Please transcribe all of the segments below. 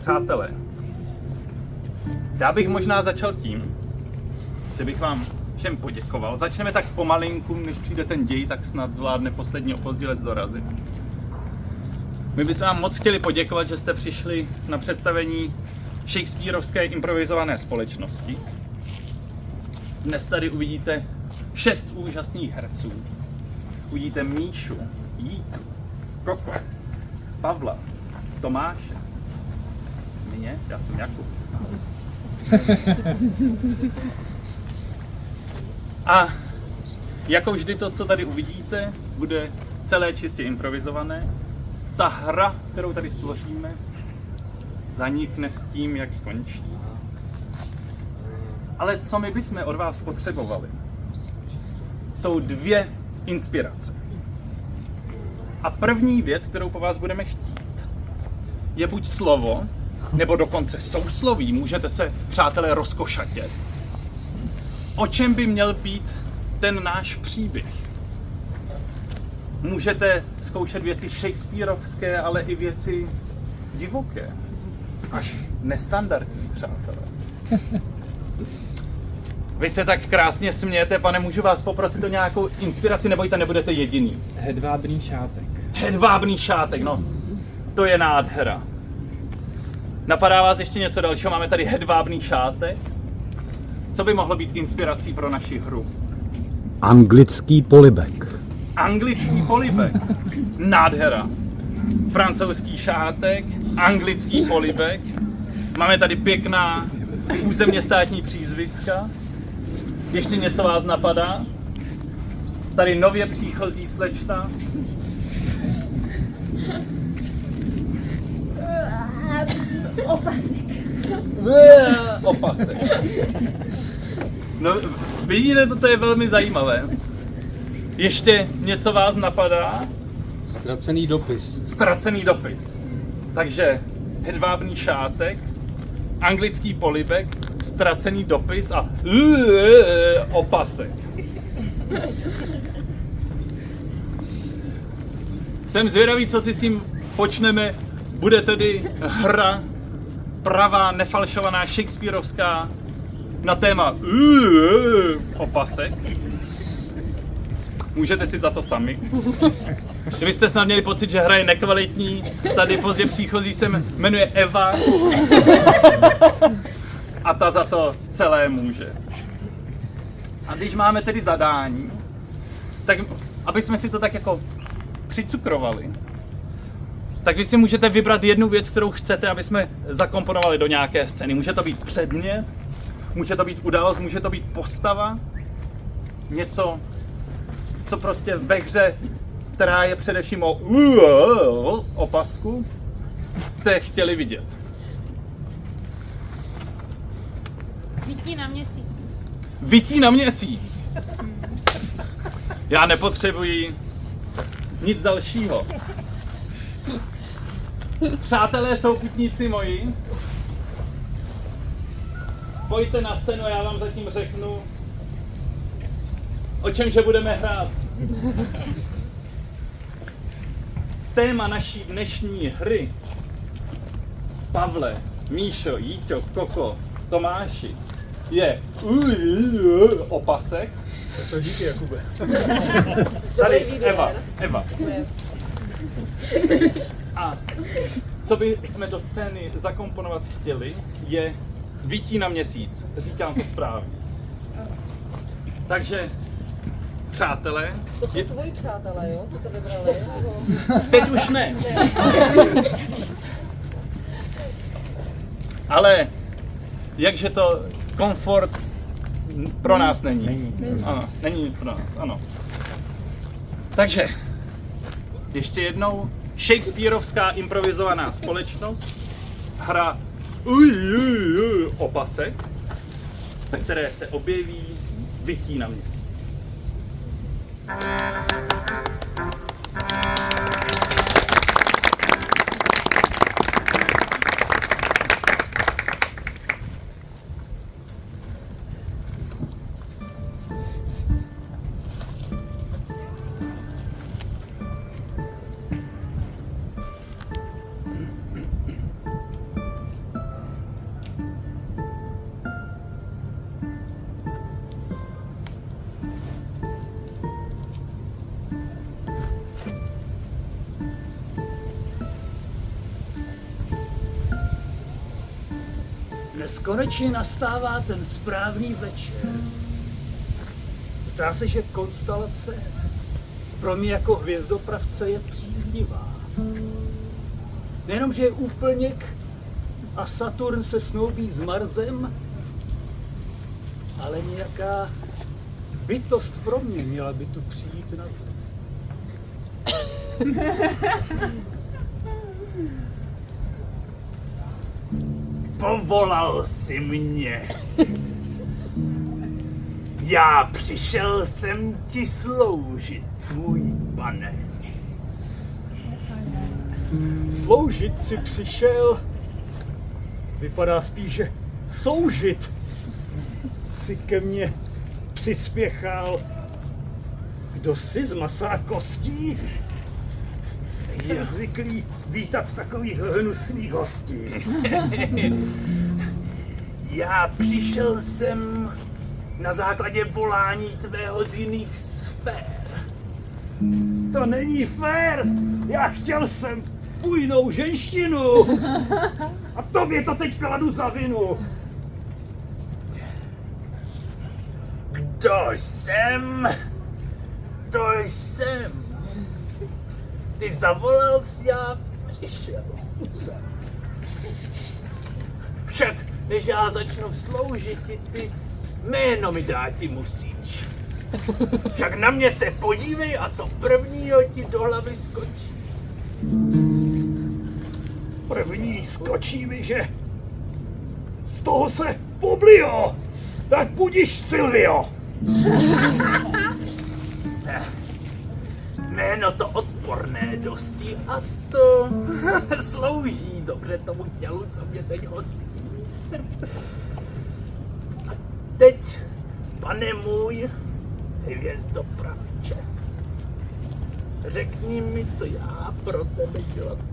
Přátelé, já bych možná začal tím, že bych vám všem poděkoval. Začneme tak pomalinku, než přijde ten děj, tak snad zvládne poslední opozdělec dorazit. My bychom vám moc chtěli poděkovat, že jste přišli na představení Shakespearovské improvizované společnosti. Dnes tady uvidíte 6 úžasných herců. Uvidíte Míšu, Jítu, Koko, Pavla, Tomáše, mě, já jsem Jakub. A jako vždy to, co tady uvidíte, bude celé čistě improvizované. Ta hra, kterou tady stvoříme, zanikne s tím, jak skončí. Ale co my bychom od vás potřebovali, jsou 2 inspirace. A první věc, kterou po vás budeme chtít, je buď slovo, nebo dokonce sousloví. Můžete se, přátelé, rozkošatět. O čem by měl být ten náš příběh? Můžete zkoušet věci shakespearovské, ale i věci divoké. Až nestandardní, přátelé. Vy se tak krásně smějete, pane, můžu vás poprosit o nějakou inspiraci, nebojte, nebudete jediný. Hedvábný šátek. Hedvábný šátek, no. To je nádhera. Napadá vás ještě něco dalšího? Máme tady hedvábný šátek. Co by mohlo být inspirací pro naši hru? Anglický polibek. Anglický polibek. Nádhera. Francouzský šátek, anglický polibek. Máme tady pěkná územně státní přízviska. Ještě něco vás napadá? Tady nově příchozí slečna. Opasek. Opasek. No, vidíte, to je velmi zajímavé. Ještě něco vás napadá? Ztracený dopis. Ztracený dopis. Takže hedvábný šátek, anglický polibek, ztracený dopis a opasek. Jsem zvědavý, co si s tím počneme. Bude tedy hra pravá, nefalšovaná, shakespearovská na téma opasek. Můžete si za to sami. Kdybyste snad měli pocit, že hra je nekvalitní, tady pozdě příchozí se jmenuje Eva a ta za to celé může. A když máme tedy zadání, tak aby jsme si to tak jako přicukrovali, tak vy si můžete vybrat jednu věc, kterou chcete, aby jsme zakomponovali do nějaké scény. Může to být předmět, může to být událost, může to být postava, něco, co prostě ve hře, která je především o opasku, jste chtěli vidět. Vytí na měsíc. Vytí na měsíc. Já nepotřebuji nic dalšího. Přátelé, souputníci moji, pojďte na scénu a já vám zatím řeknu, o čemže budeme hrát. Téma naší dnešní hry, Pavle, Míšo, Jíťo, Koko, Tomáši, je opasek. To díky, Jakube. Tady Eva. A co by jsme do scény zakomponovat chtěli, je vytí na měsíc. Říkám to správně. Takže, přátelé... To jsou tvoji přátelé, jo? Co to vybrali? Teď už ne. Ale jakže to komfort pro nás není. Ano, není nic pro nás, ano. Takže, ještě jednou, shakespearovská improvizovaná společnost, hra opasek, ve které se objeví vytí na měsíc. Dnes konečně nastává ten správný večer. Zdá se, že konstelace pro mě jako hvězdopravce je příznivá. Nejenom, že je úplněk a Saturn se snoubí s Marsem, ale nějaká bytost pro mě měla by tu přijít na Zem. Povolal si mě. Já přišel sem ti sloužit, můj pane. Sloužit si přišel, vypadá spíš, že soužit si ke mně přispěchal. Kdo si z masa kostí? Jsem zvyklý vítat takových hnusných hostí. Já přišel sem na základě volání tvého z jiných sfér. To není fér! Já chtěl jsem bujnou ženštinu! A tobě to teď kladu za vinu! Kdo jsem? To jsem. Ty zavolal jsi, já přišel jsem. Však než já začnu sloužit ti, ty jméno mi dáti musíš. Však na mě se podívej a co prvního ti do hlavy skočí. První skočí mi, že z toho se poblio! Tak budiš, Silvio! Jméno to odporné dosti a to slouží dobře tomu tělu, co mě teď hostí. A teď, pane můj hvězdopravče, řekni mi, co já pro tebe dělat.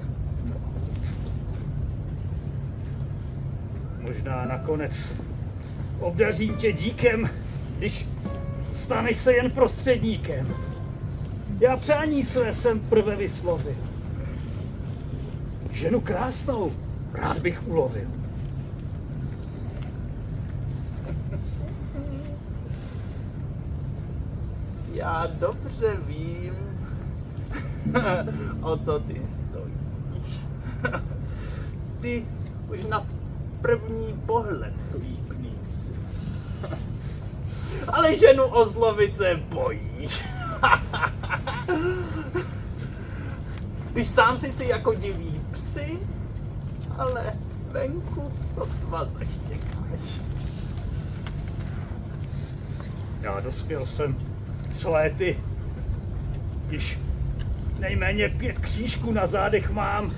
Možná nakonec obdařím tě díkem, když staneš se jen prostředníkem. Já přání své jsem prve vyslovil. Ženu krásnou rád bych ulovil. Já dobře vím, o co ty stojíš. Ty už na první pohled líbný jsi. Ale ženu oslovit se bojíš. Když sám si jako diví psy, ale venku sotva zaštěkáš. Já dospěl jsem s léty, když nejméně 5 křížků na zádech mám,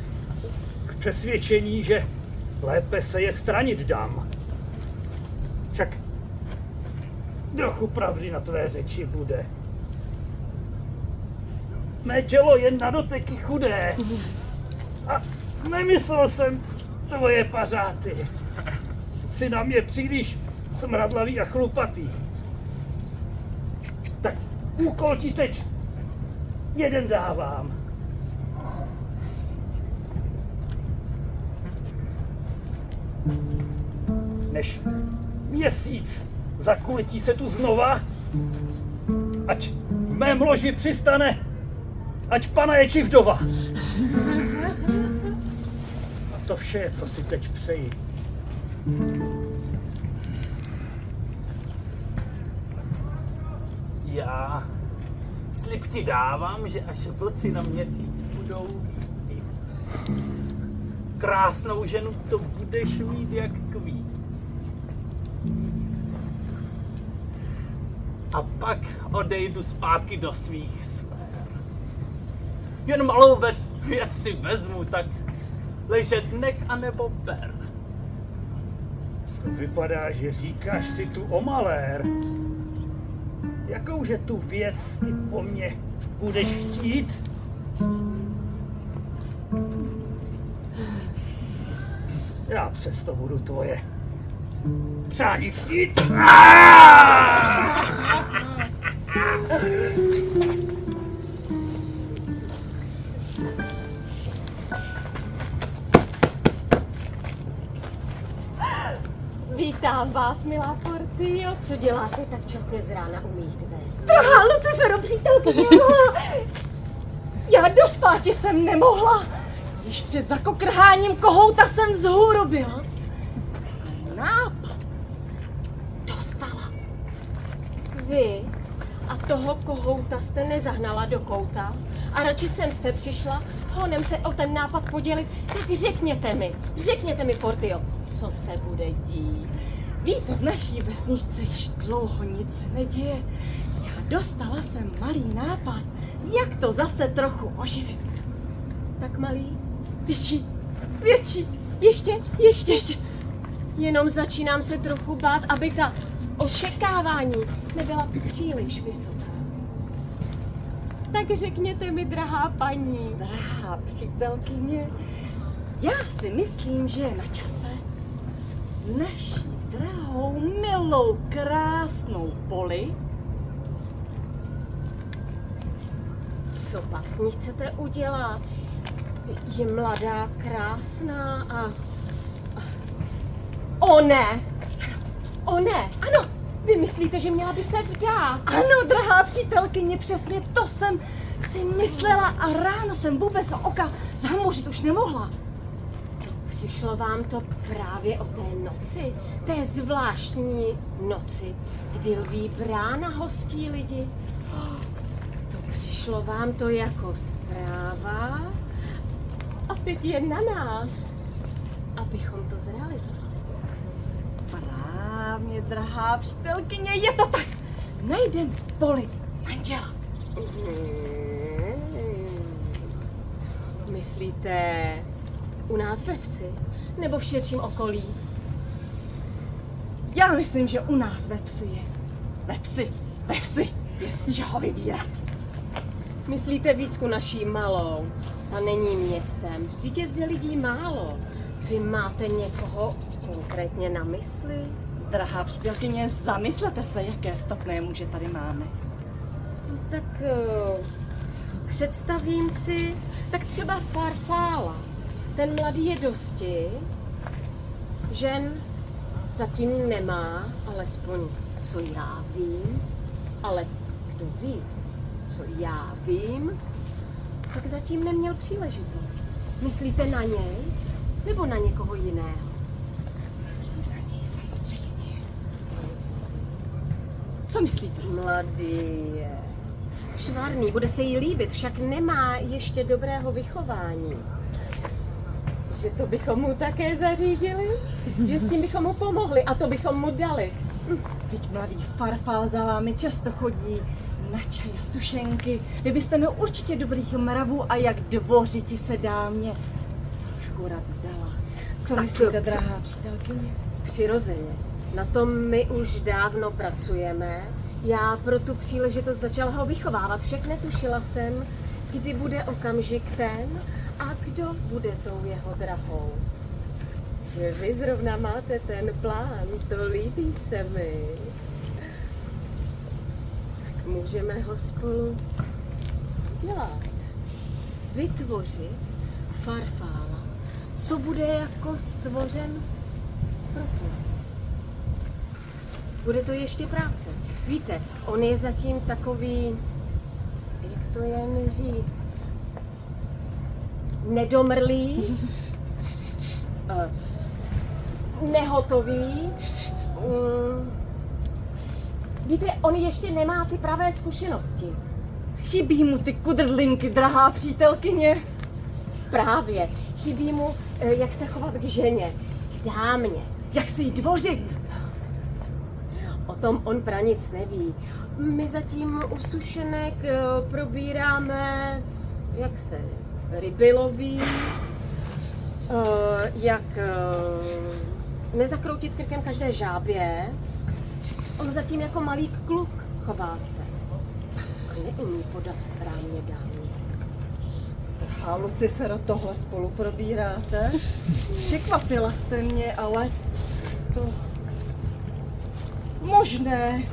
k přesvědčení, že lépe se je stranit dám. Však trochu pravdy na tvé řeči bude. Mé tělo je na doteky chudé a nemyslel jsem tvoje pařáty. Jsi na mě příliš smradlavý a chlupatý. Tak úkol ti teď jeden dávám. Než měsíc zakuletí se tu znova, ať v mém loži přistane, ať pana je či vdova. A to vše je, co si teď přeji. Já slib ti dávám, že až vlci na měsíc budou víti. Krásnou ženu to budeš mít jak kvít. A pak odejdu zpátky do svých sfér. Jen malou věc si vezmu, tak ležet nech anebo ber. To vypadá, že říkáš si tu o malér. Jakouže tu věc ty po mně budeš chtít? Já přesto budu tvoje přání ctít. Vítám vás, milá Portio. Co děláte tak časně z rána u mých dveří? Drahá Lucifero, přítelkyně má. Já do spáti jsem nemohla. Již před zakokrháním kohouta jsem vzhůru byla. Nápad jsem dostala. Vy a toho kohouta jste nezahnala do kouta a radši jsem jste přišla honem se o ten nápad podělit. Tak řekněte mi, Portio, co se bude dít. Víte, v naší vesničce již dlouho nic se neděje. Já dostala jsem malý nápad, jak to zase trochu oživit. Tak malý? Větší. Ještě. Jenom začínám se trochu bát, aby ta očekávání nebyla příliš vysoká. Tak řekněte mi, drahá paní. Drahá přítelkyně, já si myslím, že je na čase naší drahou, milou, krásnou Poli. Co pak s ní chcete udělat? Je mladá, krásná a... O ne! Ano! Vy myslíte, že měla by se vdát? Ano, drahá přítelkyně, přesně to jsem si myslela a ráno jsem vůbec oka zamořit už nemohla. Přišlo vám to právě o té noci? Té zvláštní noci, kdy lví brána hostí lidi? To přišlo vám to jako zpráva? A teď je na nás, abychom to zrealizovali. Správně, drahá přítelkyně, je to tak. Najdem Poli manžela. Myslíte u nás ve vsi? Nebo v širším okolí? Já myslím, že u nás ve vsi je. Ve vsi je z čeho vybírat. Myslíte Výsku naší malou? Ta není městem. Vždyť je zde lidí málo. Vy máte někoho konkrétně na mysli? Drahá přítelkyně, zamyslete se, jaké statné muže tady máme. Tak představím si, tak třeba Farfála. Ten mladý je dosti, žen zatím nemá, alespoň co já vím, ale kdo ví, co já vím, tak zatím neměl příležitost. Myslíte na něj, nebo na někoho jiného? Myslím na něj samozřejmě. Co myslíte? Mladý je švarný, bude se jí líbit, však nemá ještě dobrého vychování. Že to bychom mu také zařídili? Že s tím bychom mu pomohli a to bychom mu dali. Vždyť mladý Farfál za vámi často chodí na čaj a sušenky. Vy byste měl určitě dobrých mravů a jak dvořiti se dámě trošku rady dala. Co Tak myslíte, to- drahá přítelkyně? Přirozeně. Na tom my už dávno pracujeme. Já pro tu příležitost začala ho vychovávat, však netušila jsem, kdy bude okamžik ten a kdo bude tou jeho drahou. Že vy zrovna máte ten plán, to líbí se mi. Tak můžeme ho spolu dělat. Vytvořit Farfála, co bude jako stvořen pro Poli. Bude to ještě práce. Víte, on je zatím takový, jak to jen říct, nedomrlý, nehotový. Víte, on ještě nemá ty pravé zkušenosti. Chybí mu ty kudrlinky, drahá přítelkyně. Právě. Chybí mu, jak se chovat k ženě, k dámě. Jak si jí dvořit? O tom on pranic neví. My zatím u sušenek probíráme, jak se ryby loví, jak nezakroutit krkem každé žábě. On zatím jako malý kluk chová se. A neumí podat správně dámě. A Lucifero, tohle spolu probíráte? Překvapila jste mě, ale to možné.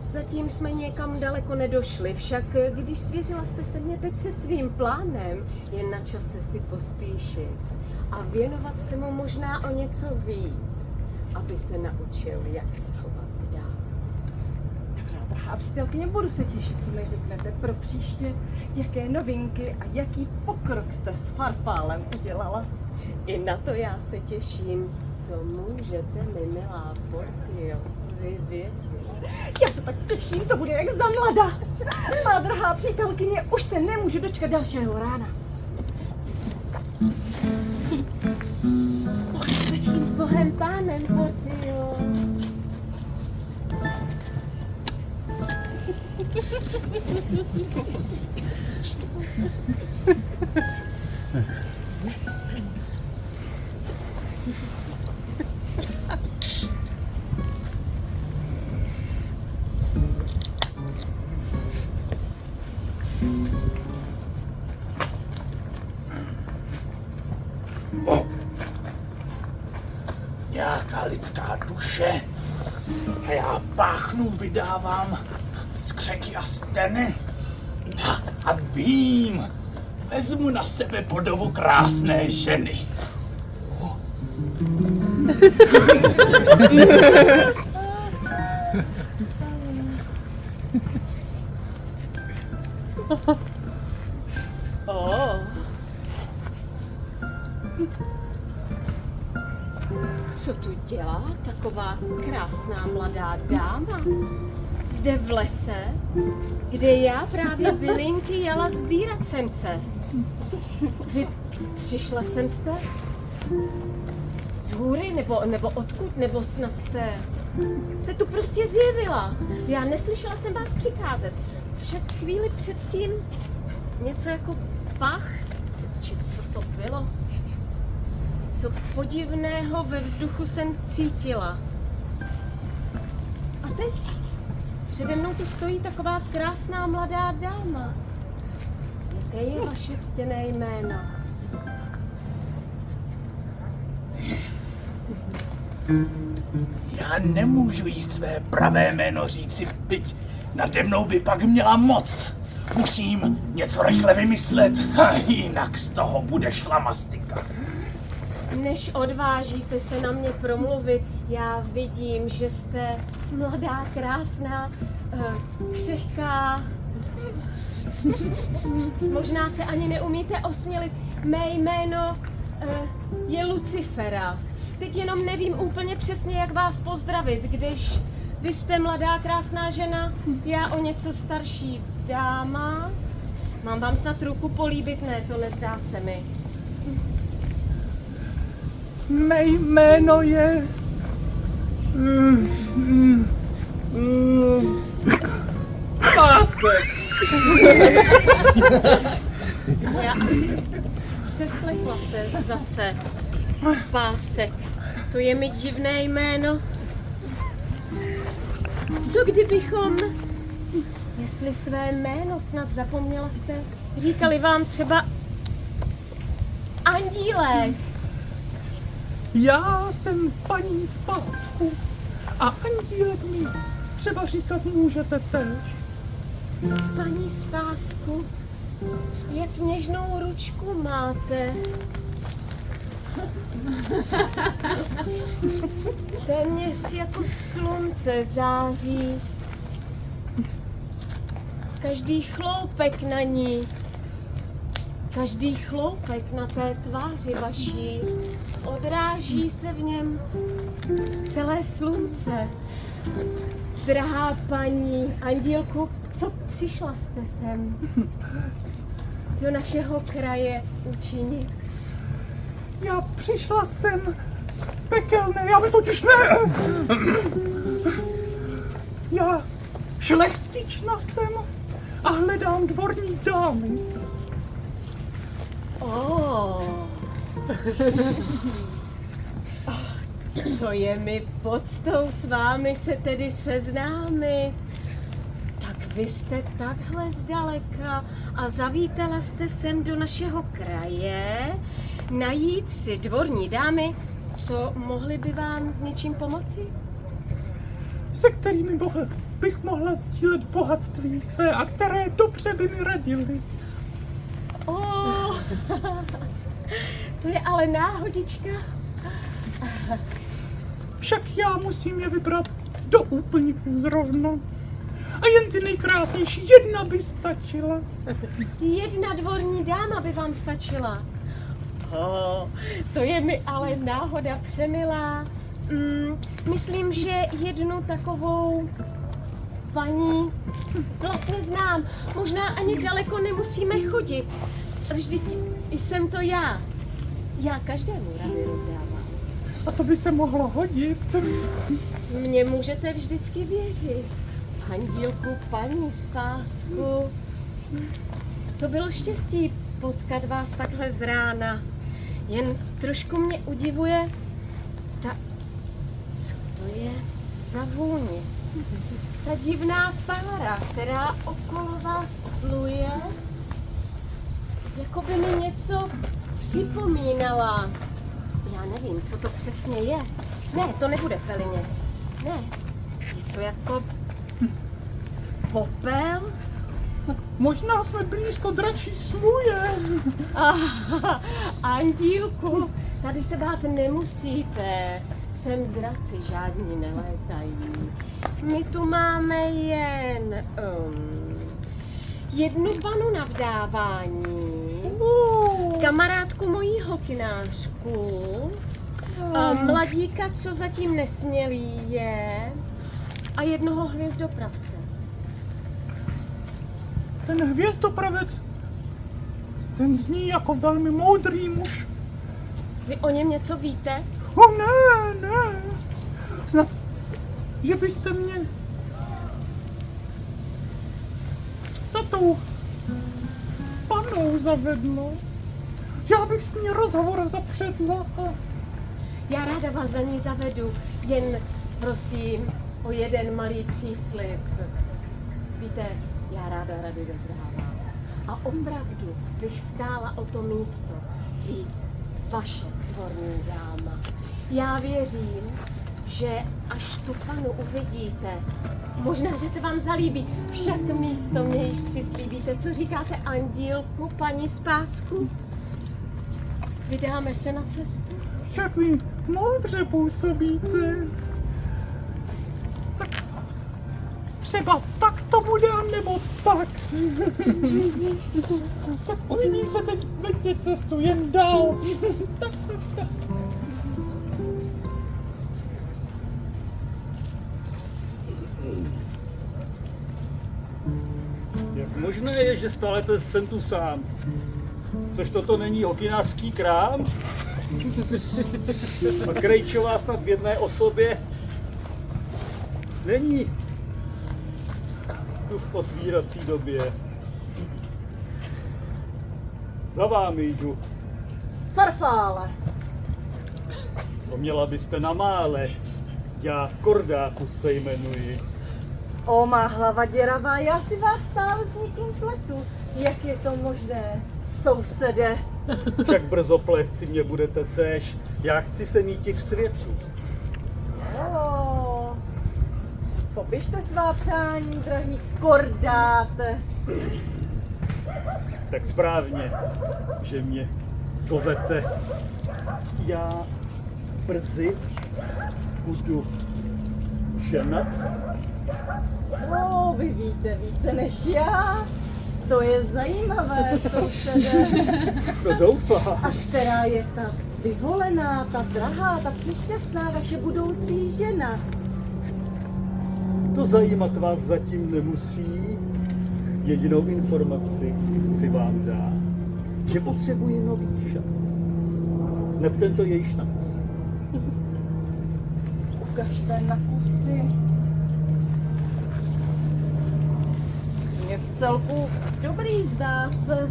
Zatím jsme někam daleko nedošli, však když svěřila jste se mě teď se svým plánem, je na čase si pospíšit a věnovat se mu možná o něco víc. aby se naučil, jak se chovat dál. Dobrá, drahá přítelkyně, budu se těšit, co mi řeknete pro příště, jaké novinky a jaký pokrok jste s Farfálem udělala. I na to já se těším. To můžete mi, milá Portio, vyvěřit. Já se tak těším, to bude jak za mlada. Má drahá přítelkyně, už se nemůžu dočkat dalšího rána. S Bohem pánem, Portio. Nějaká lidská duše a já páchnu, vydávám skřeky a steny a vím, vezmu na sebe podobu krásné ženy. Co tu dělá taková krásná mladá dáma? Zde v lese, kde já právě bylinky jela sbírat jsem se. Vy přišla jsem jste? Z hůry nebo odkud? Nebo snad jste se tu prostě zjevila? Já neslyšela jsem vás přicházet. Chvíli předtím něco jako pach? Či co to bylo? Co podivného ve vzduchu jsem cítila. A teď přede mnou tu stojí taková krásná mladá dáma. Jaké je vaše ctěné jméno? Já nemůžu jí své pravé jméno říci, byť nade mnou by pak měla moc. Musím něco rychle vymyslet, jinak z toho bude šlamastika. Než odvážíte se na mě promluvit, já vidím, že jste mladá, krásná, křehká. Možná se ani neumíte osmělit. Mé jméno je Lucifera. Teď jenom nevím úplně přesně, jak vás pozdravit, když vy jste mladá, krásná žena, já o něco starší dáma. Mám vám snad ruku políbit? Ne, to nezdá se mi. Mé jméno je... Pásek! Já asi přeslechla se zase. Pásek. To je mi divné jméno. Co kdybychom, jestli své jméno snad zapomněla jste, říkali vám třeba Andílek. Já jsem paní z Pásku a Andílek mi třeba říkat můžete též. Paní z Pásku, jak něžnou ručku máte. Téměř jako slunce září. Každý chloupek na ní, každý chloupek na té tváři vaší, odráží se v něm celé slunce. Drahá paní Andílku, co přišla jste sem do našeho kraje učinit? Já přišla jsem z pekelné, já by totiž ne... Já šlechtična jsem a hledám dvorní dámy. To je mi poctou s vámi se tedy seznámit. Tak vy jste takhle zdaleka a zavítala jste sem do našeho kraje najít si dvorní dámy, co mohly by vám s něčím pomoci? Se kterými bych mohla sdílet bohatství své a které dobře by mi radili. To je ale náhodička. Však já musím je vybrat do úplníků zrovna. A jen ty nejkrásnější jedna by stačila. Jedna dvorní dáma by vám stačila. To je mi ale náhoda přemilá. Myslím, že jednu takovou paní vlastně znám. Možná ani daleko nemusíme chodit. Vždyť jsem to já. Já každému rady rozdávám. A to by se mohlo hodit. Mně můžete vždycky věřit. Andílku, paní spásku. To bylo štěstí potkat vás takhle z rána. Jen trošku mě udivuje co to je za vůni? Ta divná pára, která okolo vás pluje, jako by mi něco připomínala. Já nevím, co to přesně je. Ne, to nebude pelině. Ne, něco jako popel? Možná jsme blízko dračí sluje. Andílku, tady se bát nemusíte. Sem draci žádní nelétají. My tu máme jen jednu panu na vdávání, kamarádku mojí hokinářku, mladíka, co zatím nesmělý je, a jednoho hvězdopravce. Ten hvězdopravec, ten zní jako velmi moudrý muž. Vy o něm něco víte? Ne. Snad, že byste mě za tou panou zavedla. Že já bych s ní rozhovor zapředla. Já ráda vás za ní zavedu, jen prosím o jeden malý příslib. Víte, já ráda rady rozdávám. A opravdu bych stála o to místo být vaše dvorní dáma. Já věřím, že až tu panu uvidíte, možná, že se vám zalíbí, však místo mě již přislíbíte. Co říkáte, Andílku, paní spásku? Vydáme se na cestu? Však vy moudře působíte. Tak třeba tak to bude, nebo tak. Tak od ní se teď veďte cestu jen dál. Jak možné je, že stále jsem tu sám? Což toto není hokinářský krám? A Krejčová snad v jedné osobě není tu v otvírací době. Za vámi jdu. Farfále. To měla byste na mále. Já Kordáku se jmenuji. O, má hlava děravá, já si vás stále s někým pletu. Jak je to možné, sousede? Však brzo plesci mě budete též. Já chci se mít těch světů. O, popište svá přání, drahý Kordáte. Tak správně, že mě zovete. Já brzy budu ženat. O, vy víte více než já. To je zajímavé, sousede. To doufám. A která je ta vyvolená, ta drahá, ta přešťastná vaše budoucí žena? To zajímat vás zatím nemusí. Jedinou informaci chci vám dát, že potřebuji nový šat. Neb tento je již na kusy. Ukažte na kusy. Je v celku dobrý, zdá se.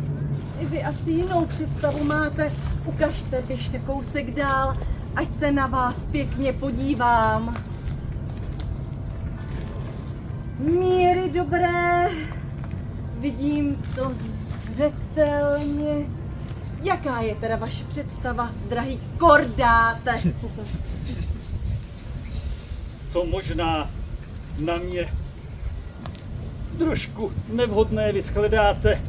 I vy asi jinou představu máte. Ukažte, běžte kousek dál, ať se na vás pěkně podívám. Míry dobré, vidím to zřetelně. Jaká je teda vaše představa, drahý Kordáte? Co možná na mě trošku nevhodné vyshledáte,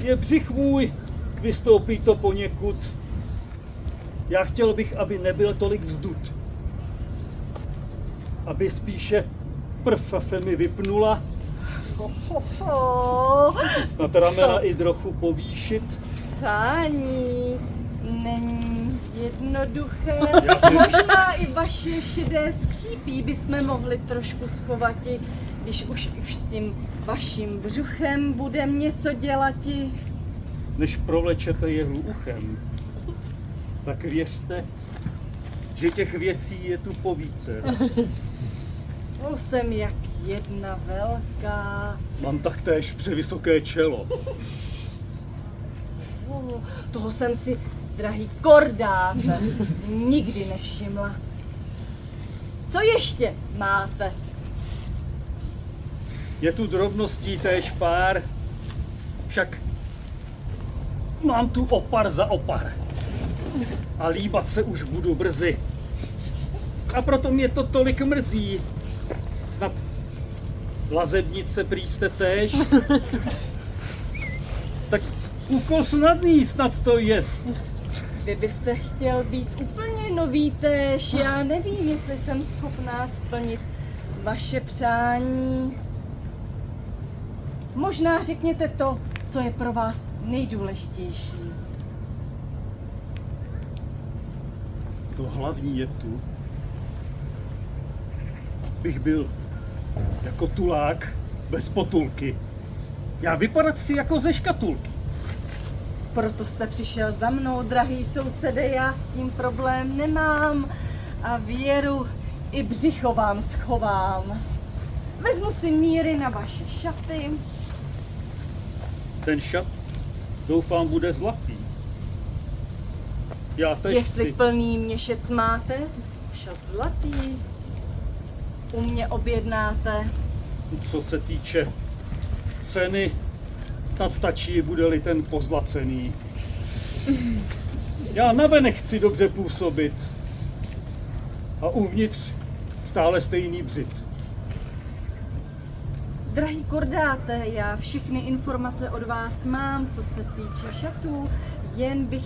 je břich můj, vystoupí to poněkud. Já chtěl bych, aby nebyl tolik vzdut. aby spíše prsa se mi vypnula, snad ramena i trochu povýšit. Přání není jednoduché. Možná i vaše šedé skřípí bychom mohli trošku schovati, když už s tím vaším břuchem budem něco dělati. Než provlečete jehlu uchem, tak věřte, že těch věcí je tu povíce. Jsem jak jedna velká. Mám taktéž převysoké čelo. Toho jsem si, drahý kordáte, nikdy nevšimla. Co ještě máte? Je tu drobností též pár, však mám tu opar za opar. A líbat se už budu brzy. A proto mě to tolik mrzí. Snad lazebnice prý jste též. Tak úkol snadný snad to jest. Vy byste chtěl být úplně nový též. Já nevím, jestli jsem schopná splnit vaše přání. Možná řekněte to, co je pro vás nejdůležitější. To hlavní je tu. Bych byl jako tulák bez potulky. Já vypadat si jako ze škatulky. Proto jste přišel za mnou, drahý sousede, já s tím problém nemám. A věru i břicho vám schovám. Vezmu si míry na vaše šaty. Ten šat, doufám, bude zlatý. Já tež Jestli chci. plný měšec máte, šat zlatý. U mě objednáte. Co se týče ceny, snad stačí, bude-li ten pozlacený. Já navenek chci dobře působit. A uvnitř stále stejný břit. Drahý kordáte, já všechny informace od vás mám, co se týče šatů, jen bych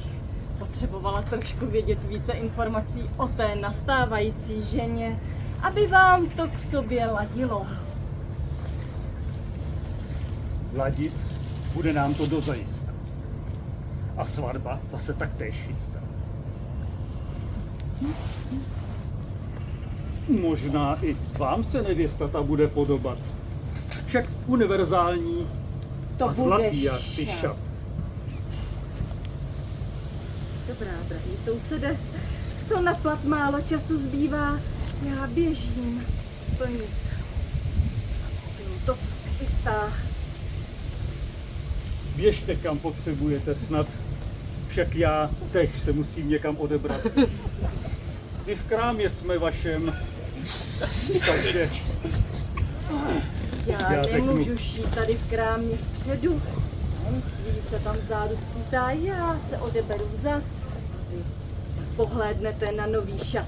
potřebovala trošku vědět více informací o té nastávající ženě, aby vám to k sobě ladilo. Ladit bude nám to dozajista. A svatba, ta se taktéž chystá. Možná i vám se nevěsta ta bude podobat. Však univerzální To a bude zlatý jak si šat. šat. Dobrá, drahý sousede, co na plat málo času zbývá, já běžím splnit to, co se chystá. Běžte, kam potřebujete snad. Však já teď se musím někam odebrat. My v krámě jsme vašem. Takže Já řeknu. nemůžu šít tady v krámě vpředu. Tajemství se tam vzadu skýtá, já se odeberu vzad. Vy pohlédnete na nový šat.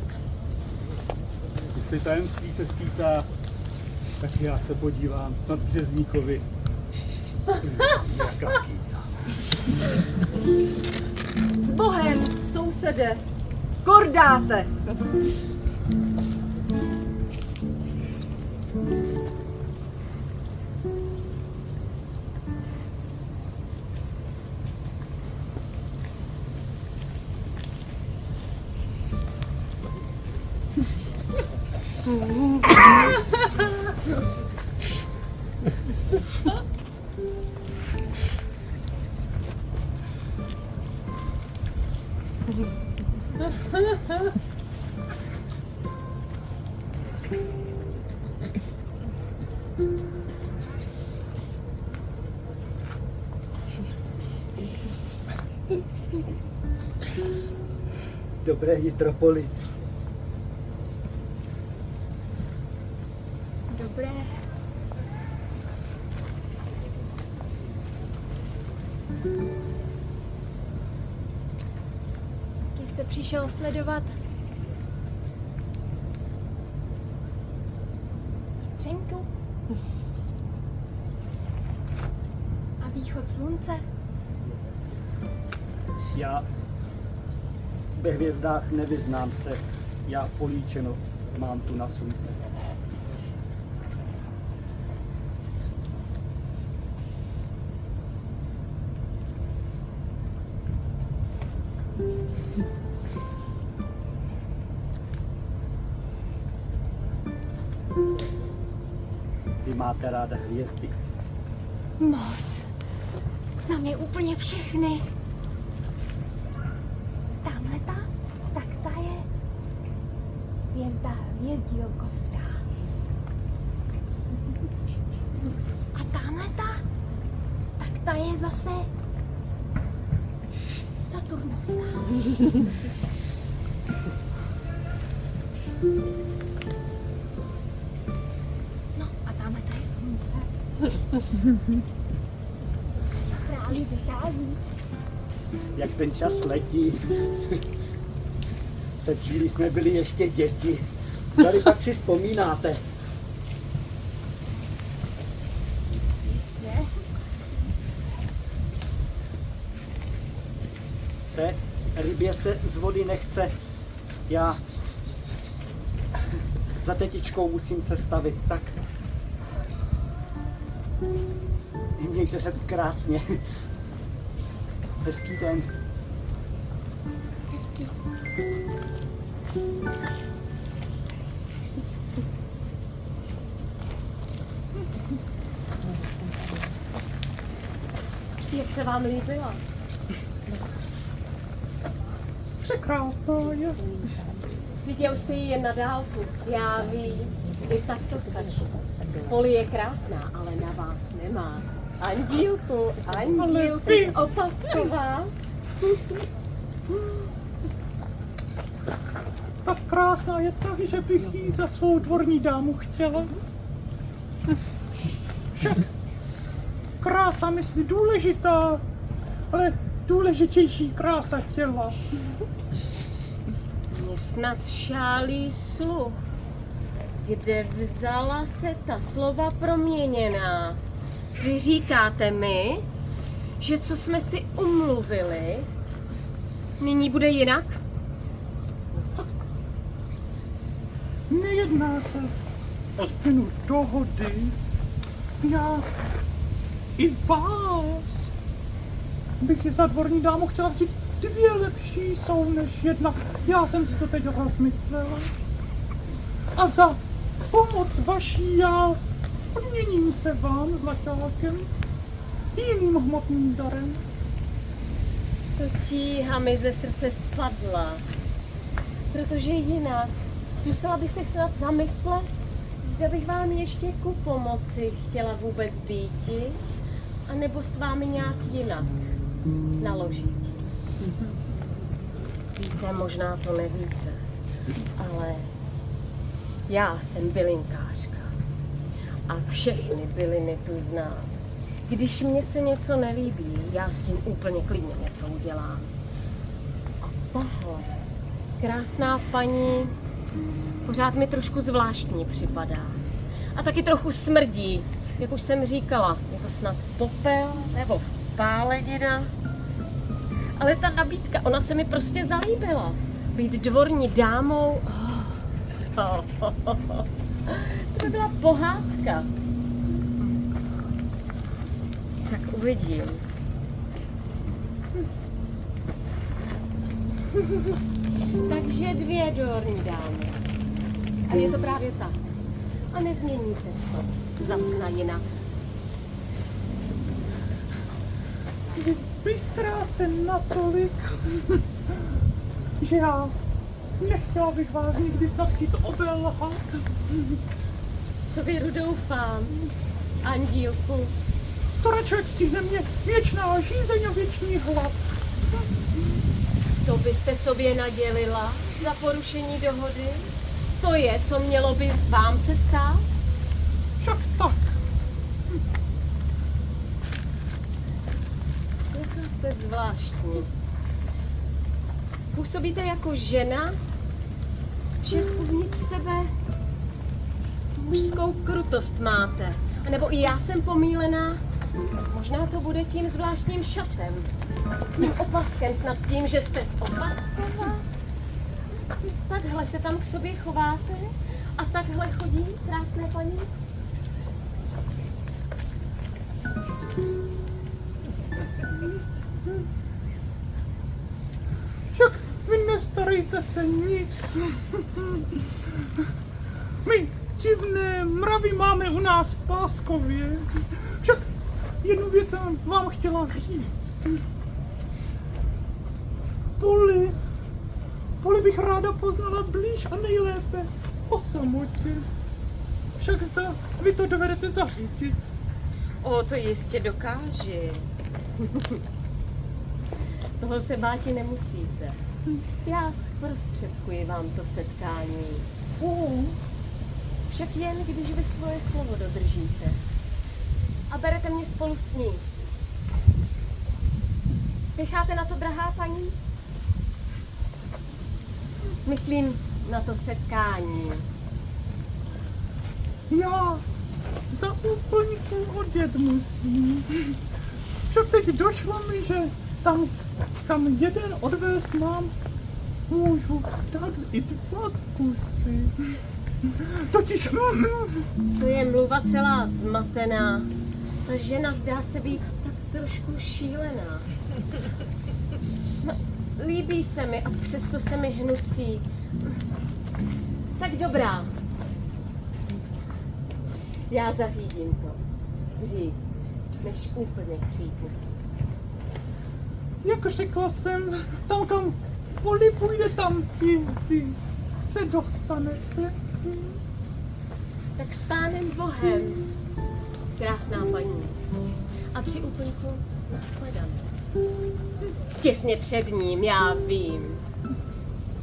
Jestli tajemství se skýtá, tak já se podívám snad Březníkovi. Jaká kýta. S Bohem, sousede, kordáte! Dobré jitro, Poli. Dobré. Jaký jste přišel sledovat? Přenku? A východ slunce? Já ve hvězdách nevyznám se, já políčeno mám tu na slunce. máte ráda hvězdy? Moc. Znám je úplně všechny. Tamhleta, tak ta je hvězda Hvězdílkovská. A tamhleta, tak ta je zase Saturnovská. No a tamhleta je Slunce. Právě vychází. Jak ten čas letí. Před chvílí jsme byli ještě děti. Tady tak si vzpomínáte. Jistě. Té rybě se z vody nechce. Já za tetičkou musím se stavit, tak mějte se tu krásně. Hezký den. Hezky. Jak se vám líbila? Překrásná je. Viděl jste ji jen na dálku. Já vím, i tak to stačí. Poli je krásná, ale na vás nemá. Andílku z Opasková. Tak krásná je tak, že bych jí za svou dvorní dámu chtěla. Však krása myslí důležitá, ale důležitější krása těla. Mě snad šálí sluch. Kde vzala se ta slova proměněná? Vy říkáte mi, že co jsme si umluvili, nyní bude jinak? Nejedná se o změnu dohody. Já i vás bych za dvorní dámu chtěla vždyť 2 lepší jsou než 1. Já jsem si to teď rozmyslela. A za pomoc vaší já odměním se vám zlaťákem i jiným hmotným darem. To tíha mi ze srdce spadla, protože jinak musela bych se snad zamyslet, zda bych vám ještě ku pomoci chtěla vůbec býti, anebo s vámi nějak jinak naložit. Víte, možná to nevíte, ale já jsem bylinkářka a všechny byliny tu znám. Když mně se něco nelíbí, já s tím úplně klidně něco udělám. A tahle krásná paní pořád mi trošku zvláštní připadá. A taky trochu smrdí, jak už jsem říkala. Je to snad popel nebo spálenina. Ale ta nabídka, ona se mi prostě zalíbila. Být dvorní dámou, to by byla pohádka. Tak uvidím. Takže 2 dvorní dámy. A je to právě tak. A nezměníte to. Zas na jinak. Bystrá jste natolik, že já nechtěla bych vás nikdy snad chtít obelhat. To věru doufám. Andílku. To radši stihne mě věčná žízeň a věčný hlad. To byste sobě nadělila za porušení dohody? To je, co mělo by vám se stát? Však tak. Jaká jste zvláštní. Působíte jako žena, že uvnitř sebe mužskou krutost máte. A nebo i já jsem pomýlená. Možná to bude tím zvláštním šatem. Tím opaskem, snad tím, že jste z Opaskova. Takhle se tam k sobě chováte a takhle chodí krásné paní. Však vy nestarejte se nic. My divné, mravy máme u nás v Páskově. Však jednu věc jsem vám chtěla říct. Poli bych ráda poznala blíž a nejlépe o samotě. Však zda vy to dovedete zařídit. O, to jistě dokáži. Toho se báti nemusíte. Já zprostředkuji vám to setkání. Však jen, když vy svoje slovo dodržíte. A berete mě spolu s ní. Spěcháte na to, drahá paní? Myslím na to setkání. Já za úplňku odjet musím. Však teď došlo mi, že tam, kam jeden odvést mám, můžu dát i 2 kusy. Totiž... To je mluva celá zmatená. Ta žena zdá se být tak trošku šílená. No, líbí se mi a přesto se mi hnusí. Tak dobrá. Já zařídím to. Dřív, než úplně přijít musí. Jak řekla jsem, tam kam Poli půjde, tam i vy se dostanete. Tak s pánem Bohem, krásná paní. A při úplňku nashledanou. Těsně před ním, já vím.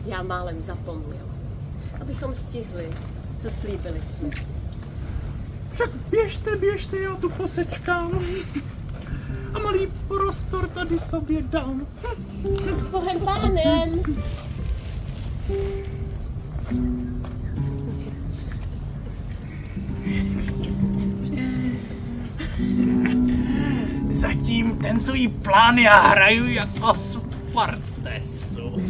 Já málem zapomněl. Abychom stihli, co slíbili jsme si. Však běžte, já tu posečkám. A malý prostor tady sobě dám. S Bohem pánem! Zatím ten svůj plán já hraju jako Spartesu.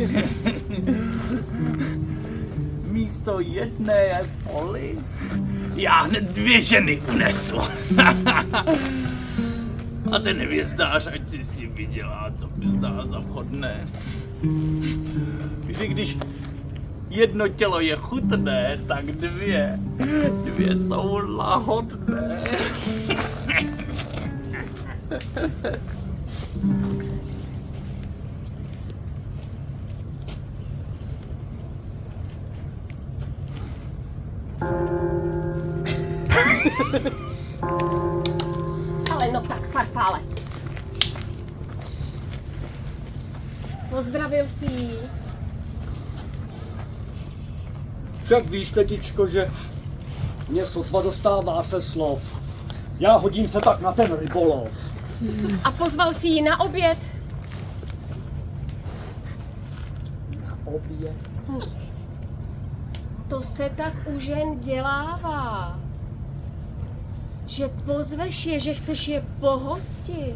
Místo jedné Poli já hned 2 ženy unesu. A ten hvězdář, ať si s ním vydělá, co mi zdá za vhodné. Vždy, když jedno tělo je chutné, tak 2 jsou lahodné. Ale no tak, farfále. Pozdravil jsi jí. Však víš, tetičko, že mě sotva dostává se slov. Já hodím se tak na ten rybolov. A pozval jsi ji na oběd. Na oběd? To se tak u žen dělává. Že pozveš je, že chceš je pohostit,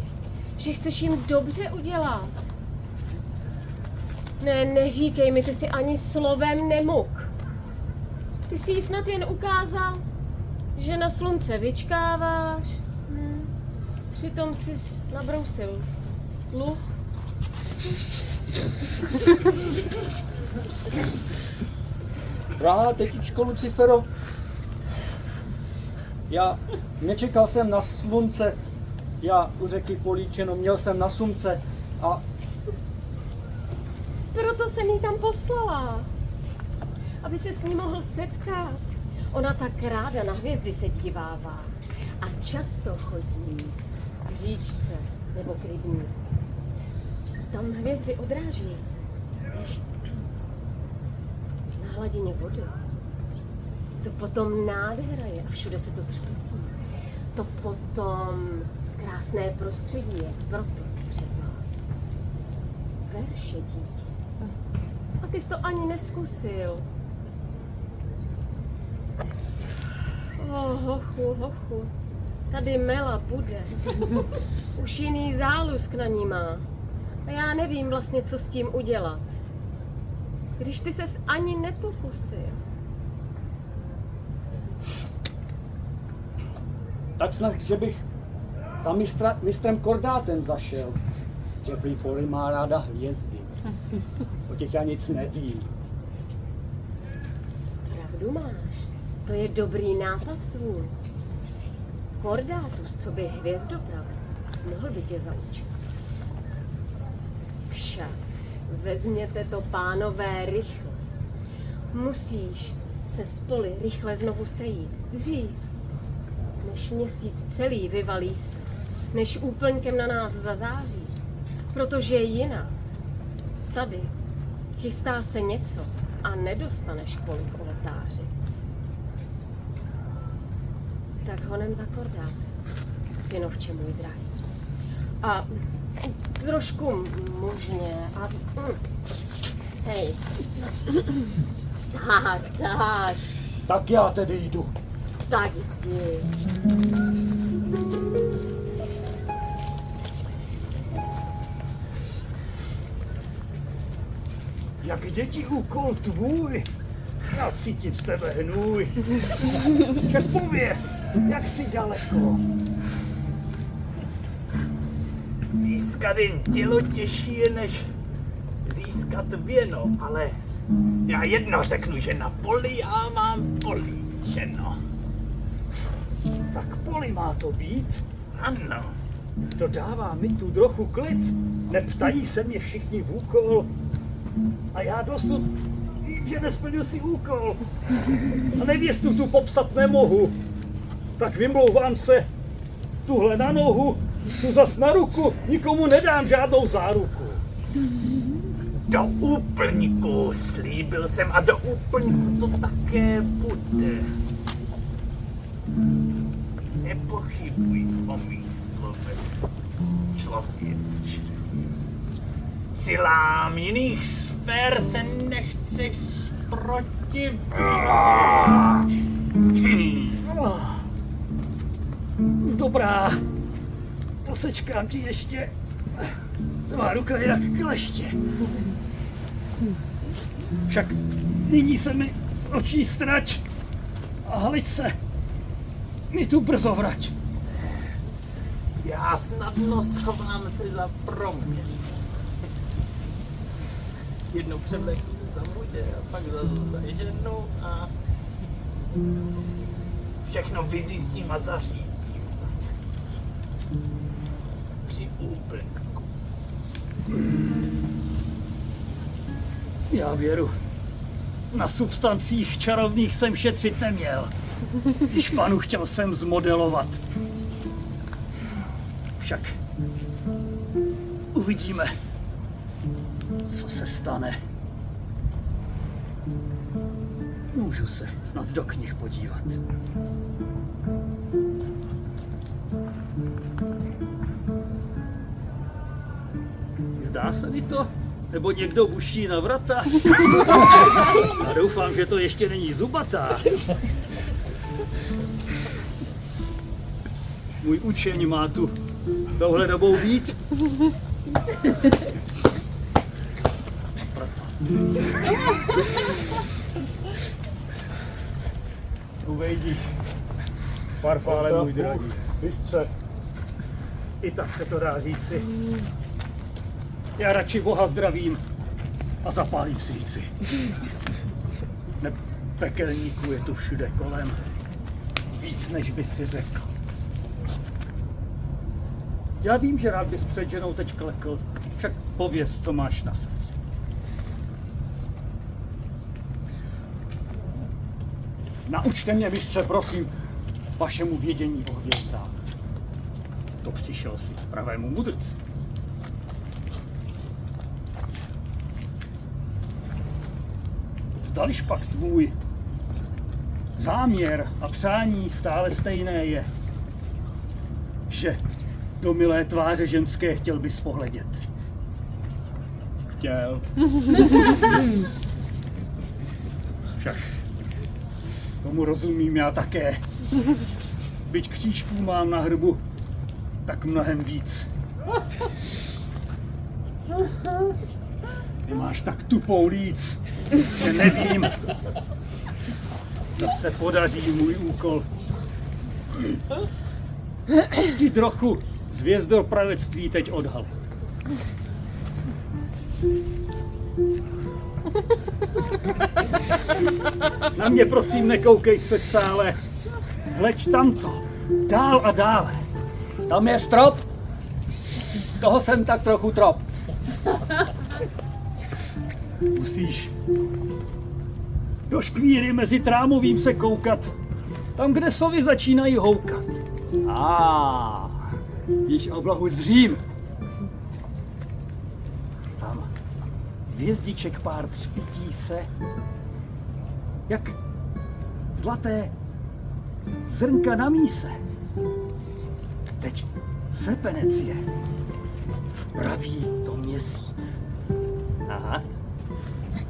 že chceš jim dobře udělat. Ne, neříkej mi, ty si ani slovem nemuk. Ty si jí snad jen ukázal, že na slunce vyčkáváš. Přitom jsi nabrousil luh. Drahá tetičko Lucifero, já nečekal jsem na slunce, já u řeky Políčeno, měl jsem na slunce a... Proto jsem jí tam poslala, aby se s ní mohl setkat. Ona tak ráda na hvězdy se dívává a často chodí k říčce nebo k rybníku. Tam hvězdy odráží se, víš, na hladině vody. To potom nádhera je a všude se to třpětí. To potom krásné prostředí je, proto třeba verše dítě. A ty jsi to ani neskusil. Hochu. Tady Mela bude. Už jiný zálusk na ní má. A já nevím vlastně, co s tím udělat. Když ty ses ani nepokusil. Tak snad, že bych za mistrem Kordátem zašel. Že prý Poli má ráda hvězdy. O těch já nic nevím. Pravdu máš. To je dobrý nápad tvůj. Kordátus, co by hvězdopravec, mohl by tě zaučit. Však vezměte to, pánové, rychle. Musíš se spolu rychle znovu sejít. Dřív, než měsíc celý vyvalí se, než úplňkem na nás zazáří. Protože jinak tady chystá se něco a nedostaneš poli k oltáři. Tak honem za kordátem, synovče můj drahý. A trošku mužně a... Hej. Tak. Tak já tedy jdu. Tak jdi. Jak děti úkol tvůj, já cítím z tebe hnůj. Však pověz, jak jsi daleko. Získat jen tělo těžší je, než získat věno, ale já jedno řeknu, že na poli já mám políčeno. Tak poli má to být. Ano, To dává mi tu trochu klid. Neptají se mě všichni v úkol. A já dosud vím, že nesplnil si úkol. A nevěstu tu popsat nemohu. Tak vymlouvám se. Tuhle na nohu, tu zas na ruku, nikomu nedám žádnou záruku. do úplňku slíbil jsem a do úplňku to také bude. Nepochybuj o mých slovech, člověče. Silám jiných sfér se nechceš zprotivit. Dobrá, posečkám ti ještě. Tvá ruka je jak kleště. Však nyní se mi z očí strač a hlice mi tu brzo vrať. Já snadno schovám se za proměn. Jednou převleknu se za muže a pak za ženu a všechno vyzjistím a zařídím. Při úplňku. Já věru. Na substancích čarovných jsem šetřit neměl. Když panu chtěl jsem zmodelovat. Však uvidíme, co se stane. Můžu se snad do knih podívat. Zdá se mi to? Nebo někdo buší na vrata? A doufám, že to ještě není zubatá. Můj učeň má tu touhle dobou být. Uvejdíš, farfále můj drahý. Mistře, i tak se to dá říci. Já radši Boha zdravím a zapálím svíci. Pekelníků je tu všude kolem. Víc, než bys si řekl. Já vím, že rád bys před ženou teď klekl. Však pověz, co máš na srdci. Naučte mě, mistře, prosím, vašemu vědění o hvězdách. To přišel si k pravému mudrci. Zdališ pak tvůj záměr a přání stále stejné je, že do milé tváře ženské chtěl bys pohledět. Chtěl. Však tomu rozumím já také. Byť křížků mám na hrbu, tak mnohem víc. Ty máš tak tupou líc, že nevím, zda se podaří můj úkol. Ti trochu zvězdopravectví teď odhalit. Na mě prosím nekoukej se stále. Hleď tamto. Dál a dále. Tam je strop. Toho jsem tak trochu trop. Musíš do škvíry mezi trámovým se koukat. Tam, kde sovy začínají houkat. Již oblohu zdřím. Tam hvězdiček pár třpití se, jak zlaté zrnka na míse. Teď srpenec je, praví to měsíc. Aha.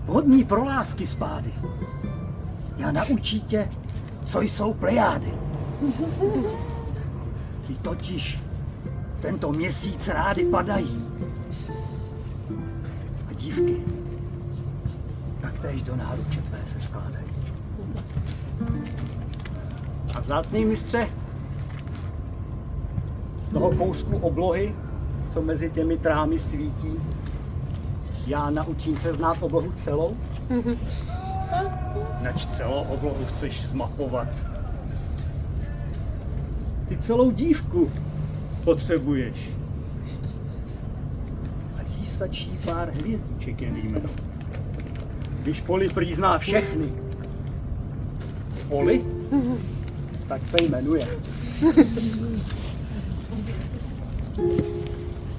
Vhodný pro lásky spády. Já naučí tě, co jsou plejády. Ty totiž tento měsíc rády padají. A dívky taktéž do náruče tvé se skládají. A vzácný mistře, z toho kousku oblohy, co mezi těmi trámy svítí, já naučím se znát oblohu celou? Nač celou oblohu chceš zmapovat. Ty celou dívku potřebuješ. A jí stačí pár hvězdiček jen jméno. Když Poli prý zná všechny. Poli? Tak se jmenuje.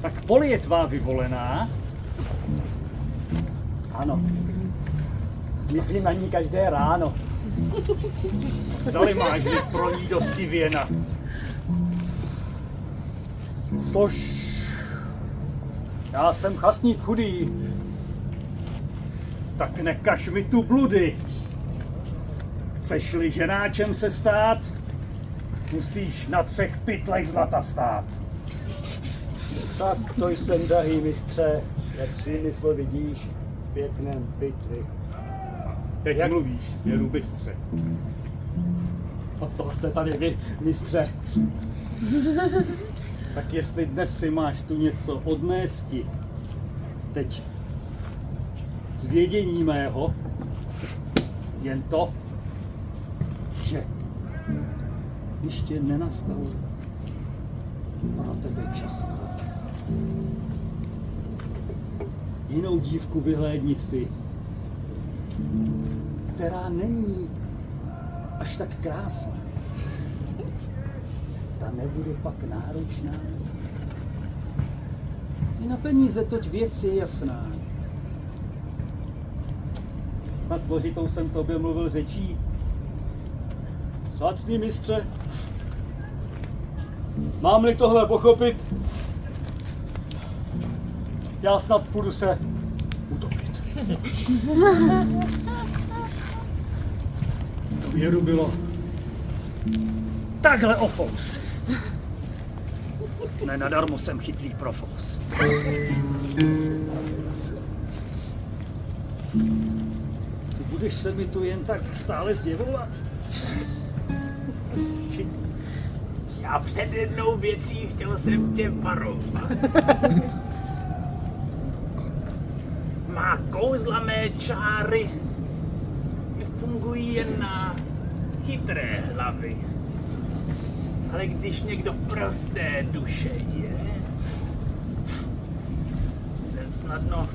Tak Poli je tvá vyvolená. Ano. Myslím na ní každé ráno. Zdali máš-li pro ní dosti věna. Tož já jsem chastník chudý. Tak nekaž mi tu bludy. Chceš-li ženáčem se stát, musíš na 3 pytlech zlata stát. Tak to jsem drahý mistře, jak svými slovy vidíš, v pěkném pytli. Teď jak mluvíš, věru bystře. O to jste tady vy, mistře. Tak jestli dnes si máš tu něco odnésti, teď z vědění mého, jen to, že ještě nenastal pro tebe čas. Jinou dívku vyhlédni si, která není až tak krásná. Ta nebude pak náročná. I na peníze toť věc je jasná. Nad složitou jsem tobě mluvil řečí. Vzácný mistře, mám-li tohle pochopit, já snad půjdu se utopit. To věru bylo takhle ofous. Ne nadarmo jsem chytrý profous. Ty budeš se mi tu jen tak stále zjevovat? Já před jednou věcí chtěl jsem tě varovat. Má kouzla mé čáry fungují jen na chytré hlavy. Ale když někdo prosté duše je, ten snadno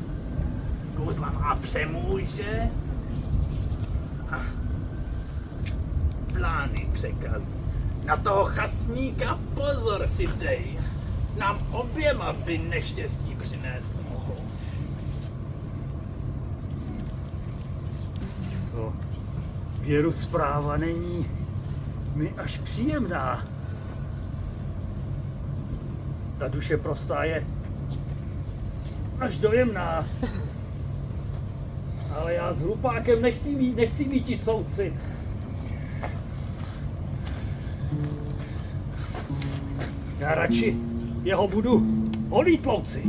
kouzla má přemůže a plány překazí. Na toho chasníka pozor si dej. Nám oběma by neštěstí přinést mohou. To věru zpráva není mi až příjemná. Ta duše prostá je až dojemná. Ale já s hlupákem nechci mít ti soucit. Já radši jeho budu olítlouci.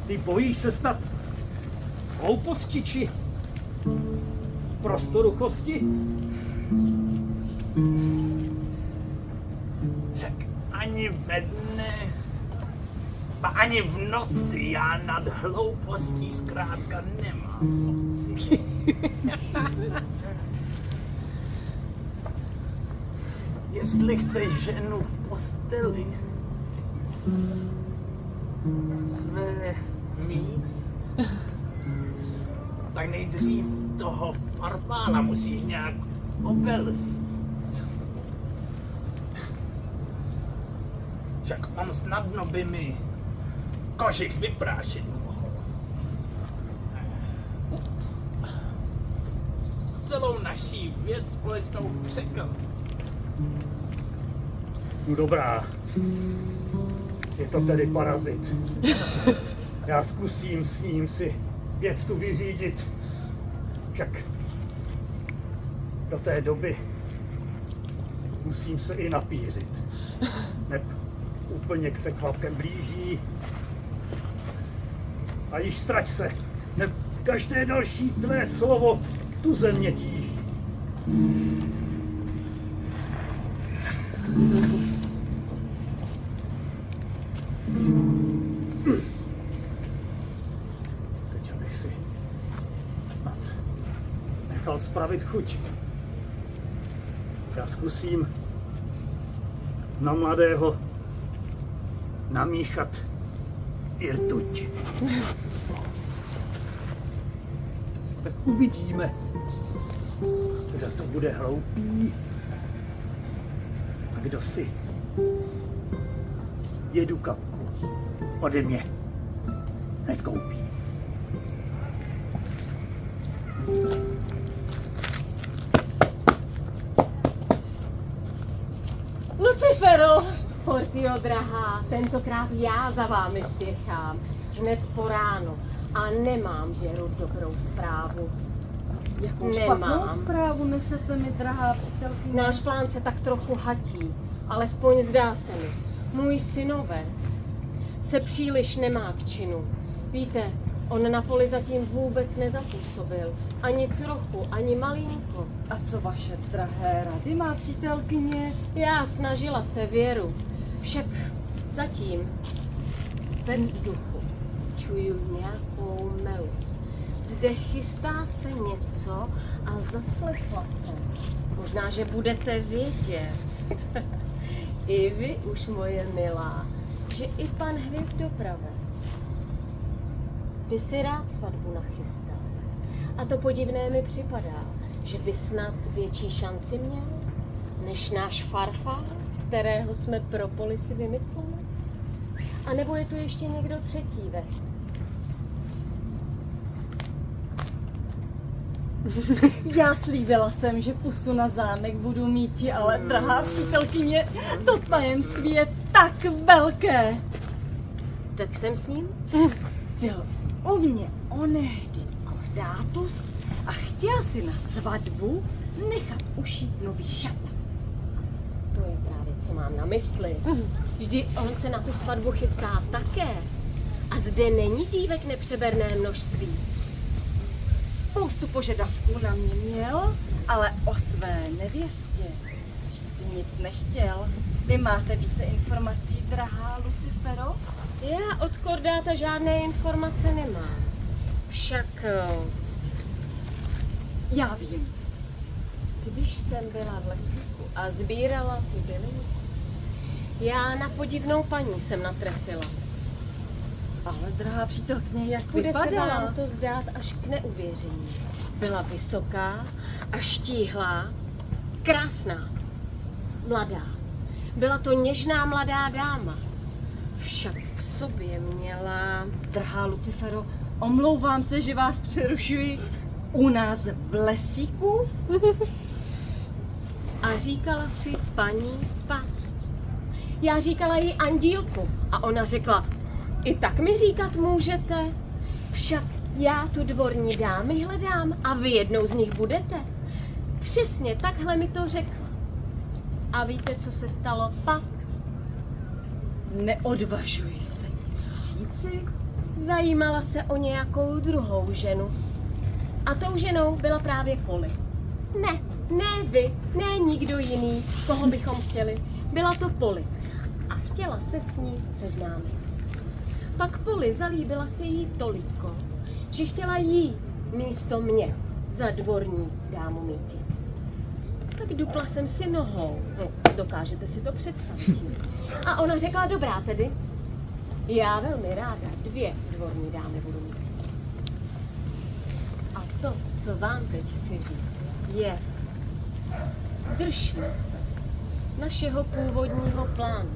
Ty bojíš se snad hlouposti či prostoruchosti? Však ani ve dne, A ani v noci já nad hloupostí zkrátka nemám moci. Jestli chceš ženu v posteli své mít, tak nejdřív toho farfála musíš nějak obelst. Však on snadno by mi kožich vyprášit mohl. Celou naší věc společnou překazit. No dobrá. Je to tedy parazit. Já zkusím s ním si věc tu vyřídit. Však do té doby musím se i napířit. Neb úplně se kvapkem blíží. A již strať se, neb každé další tvé slovo tu země tíží. Teď abych si snad nechal spravit chuť. Já zkusím na mladého namíchat i rtuť. Tak uvidíme, kdo to bude hloupý a kdo si jedu kapku ode mě hned koupí. Lucifero! Portio drahá, tentokrát já za vámi spěchám. Hned po ráno. A nemám věru dobrou zprávu. Jakou špatnou zprávu nesete mi, drahá přítelkyně? Náš plán se tak trochu hatí, alespoň zdá se mi. Můj synovec se příliš nemá k činu. Víte, on na poli zatím vůbec nezapůsobil. Ani trochu, ani malinko. A co vaše drahé rady má přítelkyně? Já snažila se věru, však zatím ve vzduchu čuju nějakou melu. Zde chystá se něco a zaslechla jsem. Možná, že budete vědět. I vy už, moje milá, že i pan Hvězdopravec by si rád svatbu nachystal. A to podivné mi připadá, že by snad větší šanci měl, než náš farfár, kterého jsme pro polisi vymysleli. A nebo je tu ještě někdo třetí ve hře? Já slíbila jsem, že pusu na zámek budu míti, ale drahá přítelkyně, to tajemství je tak velké. Tak jsem s ním? Byl u mě onehdy kordátus a chtěl si na svatbu nechat ušít nový šat. To je právě, co mám na mysli. Vždy on se na tu svatbu chystá také. A zde není dívek nepřeberné množství. Spoustu požadavků na mě měl, ale o své nevěstě říci nic nechtěl. Vy máte více informací, drahá Lucifero? Já od kordáta žádné informace nemám. Však Já vím. když jsem byla v lesíku a sbírala ty byliny, já na podivnou paní jsem natrefila. Ale drahá přítelkyně, jak Bude se vypadala? vám to zdát až k neuvěření. Byla vysoká a štíhlá, krásná, mladá. Byla to něžná mladá dáma. Však v sobě měla... Drahá Lucifero, omlouvám se, že vás přerušuji. U nás v lesíku? A říkala si paní spásu. Já říkala jí Andílku a ona řekla, i tak mi říkat můžete. Však já tu dvorní dámy hledám a vy jednou z nich budete. Přesně takhle mi to řekla. A víte, co se stalo pak? Neodvažuji se nic říci. Zajímala se o nějakou druhou ženu. A tou ženou byla právě Poli. Ne vy, ne nikdo jiný, koho bychom chtěli. Byla to Poli. A chtěla se s ní seznámit. Pak Poli zalíbila se jí toliko, že chtěla jí místo mě za dvorní dámu míti. Tak dupla jsem si nohou. No, dokážete si to představit. A ona řekla, dobrá tedy, já velmi ráda 2 dvorní dámy budu mít. A to, co vám teď chci říct, je, držme se našeho původního plánu.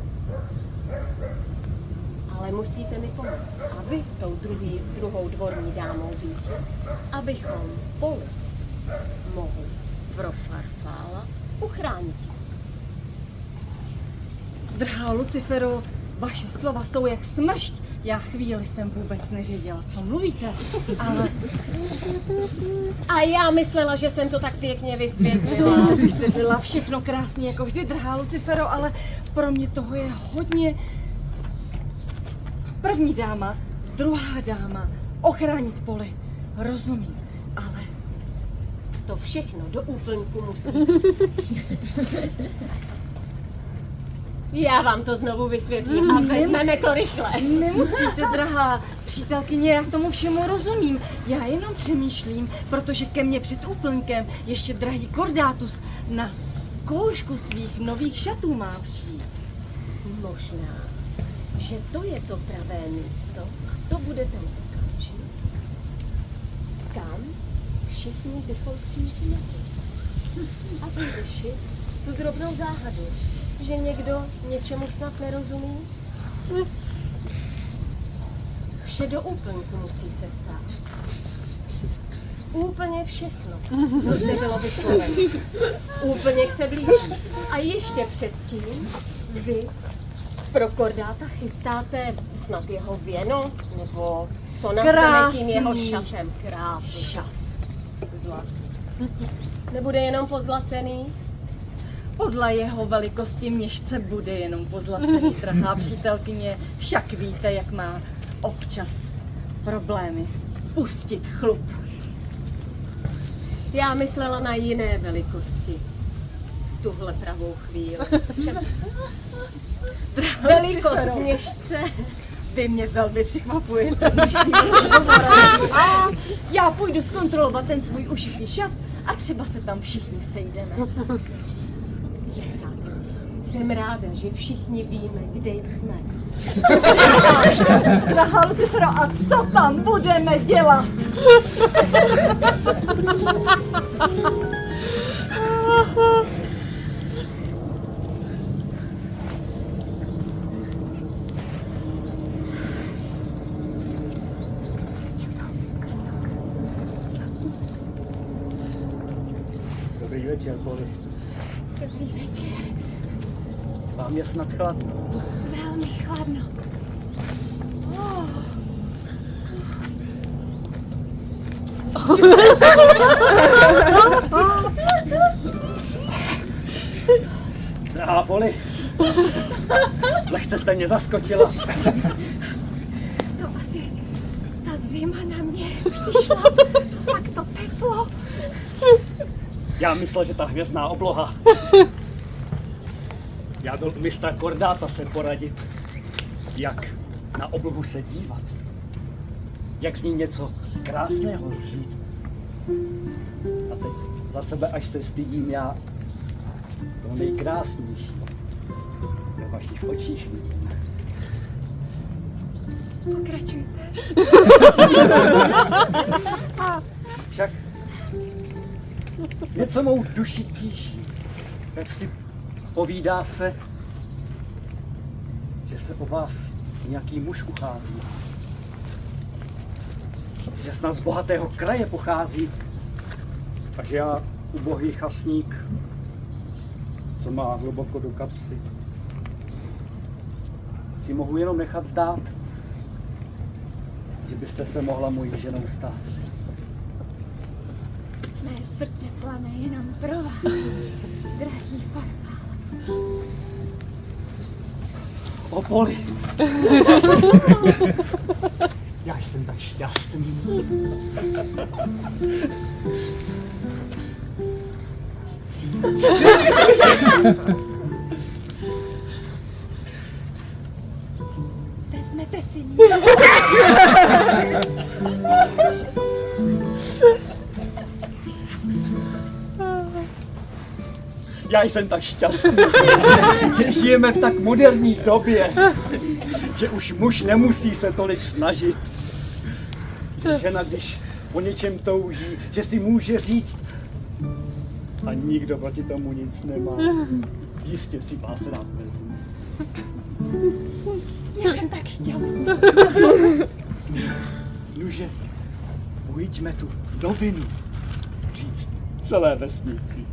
Ale musíte mi pomoct. A vy tou druhou dvorní dámou být, abychom Poli mohli pro Farfála uchránit. Drahá Lucifero, vaše slova jsou jak smršť. Já chvíli jsem vůbec nevěděla, co mluvíte, ale A já myslela, že jsem to tak pěkně vysvětlila. jste vysvětlila všechno krásně jako vždy, drahá Lucifero, ale pro mě toho je hodně. První dáma, druhá dáma, ochránit Poli, rozumím, ale To všechno do úplňku musí. Já vám to znovu vysvětlím a vezmeme to rychle. nemusíte, drahá přítelkyně, já tomu všemu rozumím. Já jenom přemýšlím, protože ke mně před úplňkem ještě drahý Kordátus na zkoušku svých nových šatů má přijít. Možná, že to je to pravé místo a to bude ten okamžik, kam všichni bychom přijížděli. A vyřešit tu drobnou záhadu, že někdo něčemu snad nerozumí. Vše do úplňku musí se stát. Úplně všechno, co zde bylo vysloveno. Úplněk se blíží. A ještě předtím vy pro Kordáta chystáte snad jeho věno, nebo co nastane tím jeho šatem. Krásný šat. Zlat. Nebude jenom pozlacený? Podle jeho velikosti měšce bude jenom pozlacený, drahá přítelkyně. Však víte, jak má občas problémy pustit chlup. Já myslela na jiné velikosti. V tuhle pravou chvíli. Velikost měšce. Vy mě velmi překvapujete dnešním rozhovorem. A já půjdu zkontrolovat ten svůj ušitý šat a třeba se tam všichni sejdeme. Jsem ráda, že všichni víme, kde jsme. Drahá Lucifero, a co tam budeme dělat? Dobrý večer, Poli. Dobrý večer. Vám je snad chladno. Velmi chladno. Drahá Poli, lehce jste mě zaskočila. To asi ta zima na mě přišla. Tak to teplo. Já myslel, že ta hvězdná obloha. Já byl u mistra Kordáta se poradit, jak na oblohu se dívat. Jak z ní něco krásného zřít. A teď za sebe, až se stydím, já to nejkrásnější ve vašich očích vidím. Pokračujte. Však něco mou duši tíží. Tak si povídá se, že se o vás nějaký muž uchází. Že snad z bohatého kraje pochází. A že já, ubohý chasník, co má hluboko do kapsy, si mohu jenom nechat zdát, že byste se mohla mojí ženou stát. Mé srdce plane jenom pro vás, drahý Farfál. O Poli! Já jsem tak šťastný. Vezmu vezmete si mě. Já jsem tak šťastný, že žijeme v tak moderní době, že už muž nemusí se tolik snažit. Že žena, když po něčem touží, že si může říct a nikdo proti tomu nic nemá. Jistě si vás rád vezmu. Já jsem tak šťastný. Nuže, pojďme tu novinu říct celé vesnici.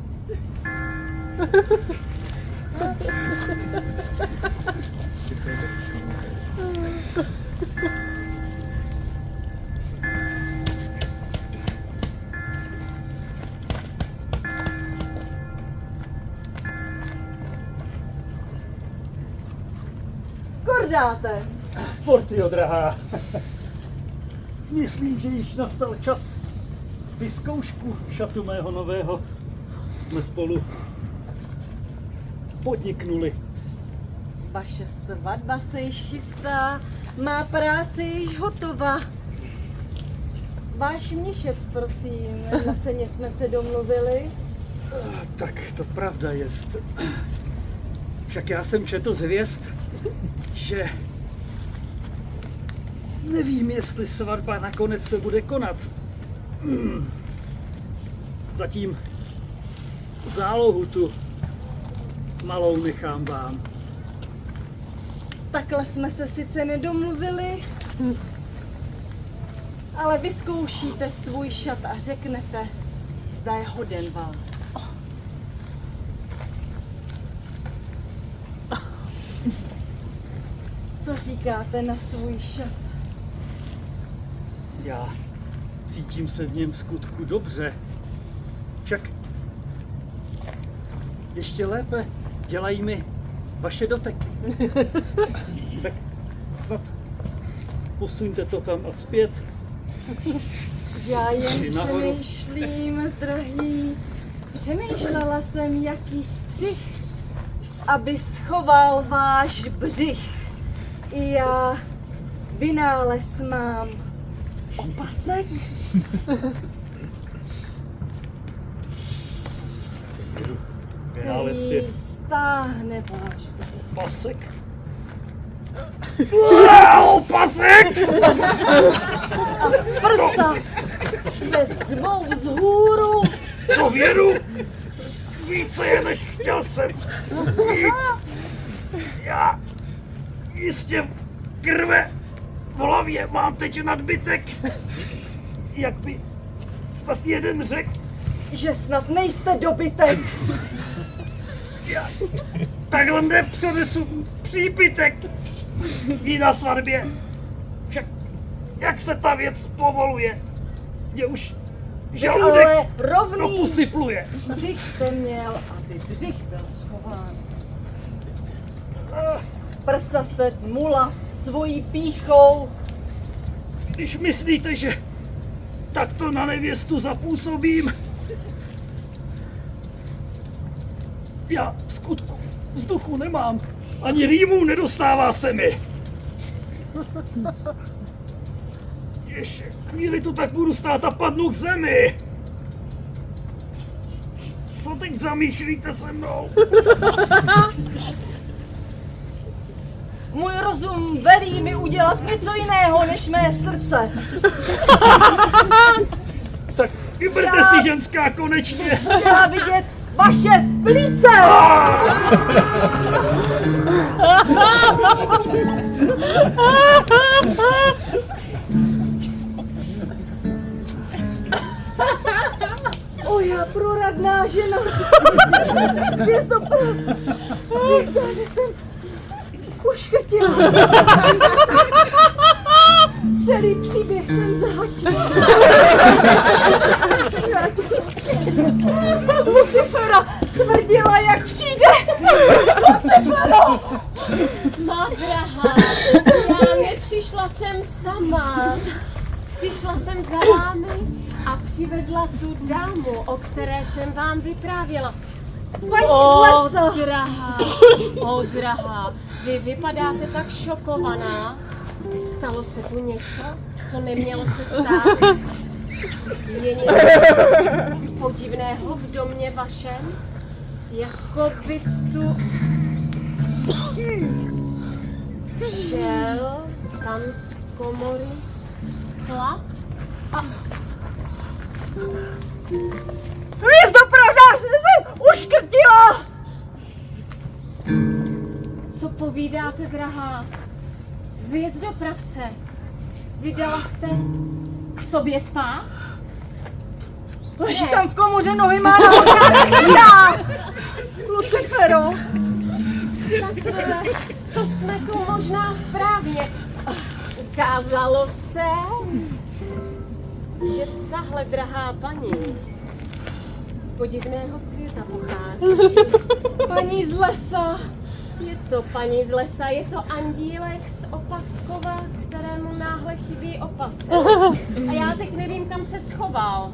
Kordáte. Portio, drahá. Myslím, že již nastal čas vyzkoušku šatu mého nového. Jsme spolu podniknuli. Vaše svatba se již chystá, má práce již hotová. Váš měšec, prosím, na ceně jsme se domluvili. Tak to pravda jest. Však já jsem četl zvěst, že nevím, jestli svatba nakonec se bude konat. Zatím zálohu tu malou nechám vám. Takhle jsme se sice nedomluvili, ale vyzkoušíte svůj šat a řeknete, zda je hoden vás. Co říkáte na svůj šat? Já cítím se v něm skutku dobře. Však ještě lépe dělají mi vaše doteky. Tak snad posuňte to tam a zpět. Já jen Jdi nahoru. přemýšlím, drahý. Přemýšlela jsem, jaký střih, aby schoval váš břich. I já vynález mám. Opasek? Vynález Který je stáhne váš břich. pasek. Pasek! Prsa se zdvou vzhůru. To věru! Více je, než chtěl jsem mít. Já jistě krve v hlavě mám teď nadbytek. Jak by snad jeden řekl, Že snad nejste dobytek. já takhle nepřenesu přípitek i na svatbě. Však jak se ta věc povoluje, je už žaludek Ale rovný trochu sypluje. střih jste měl, aby břich byl schován. Prsa se mula svojí pýchou. Když myslíte, že takto na nevěstu zapůsobím, já v skutku vzduchu nemám, ani rýmů nedostává se mi. Ještě chvíli tu tak budu stát a padnu k zemi. Co teď zamýšlíte se mnou? Můj rozum velí mi udělat něco jiného než mé srdce. Tak vyberte Já- si ženská konečně. Chtěla vidět vaše plíce. O já proradná žena. Hvězdoprav. Jak zdá, že jsem uškrtila. Celý příběh jsem zahačila. Lucifera tvrdila, jak přijde. Lucifero! Má drahá, já nepřišla jsem sama. Přišla jsem za vámi a přivedla tu dámu, o které jsem vám vyprávěla. Paní z lesa! Drahá, drahá, vy vypadáte tak šokovaná. Stalo se tu něco, co nemělo se stát? Je něco podivného v domě vašem? Jako by tu šel tam z komory chlap? Hvězdopravdáře jsem uškrtila! Co povídáte, drahá? Hvězdopravce, vydala jste k sobě spát? Leží tam v komoře, nohy má na já! Lucifero! Tak to jsme tu možná správně. Ukázalo se, že tahle drahá paní z podivného světa pochází. Paní z lesa! Je to paní z lesa, je to andílek z Opaskova, kterému náhle chybí opasek. A já teď nevím, kam se schoval.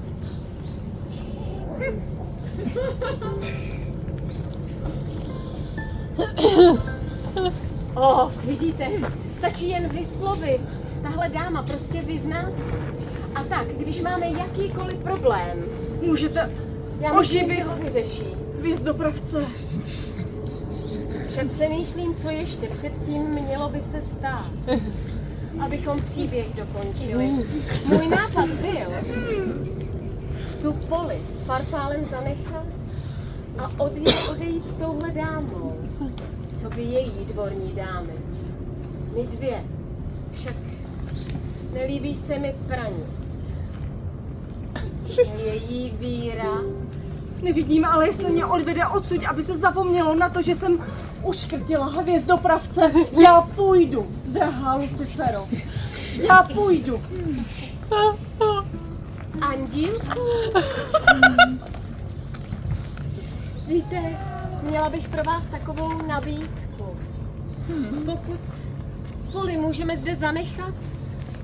Vidíte, stačí jen vyslovit. Tahle dáma prostě vyzná se. A tak, když máme jakýkoliv problém, Můžete já myslím, že ho vyřeší. hvězdopravce. Však přemýšlím, co ještě předtím mělo by se stát, abychom příběh dokončili. Můj nápad byl tu poli s Farfálem zanechat a odejít s touhle dámou, co by její dvorní dámy. My dvě, však nelíbí se mi pranic. Její výraz. Nevidím, ale jestli mě odvede odsud, aby se zapomnělo na to, že jsem uškrtila hvězdopravce, já půjdu, drahá Lucifero. Já půjdu. Andílku? Víte, měla bych pro vás takovou nabídku. Pokud Poli můžeme zde zanechat,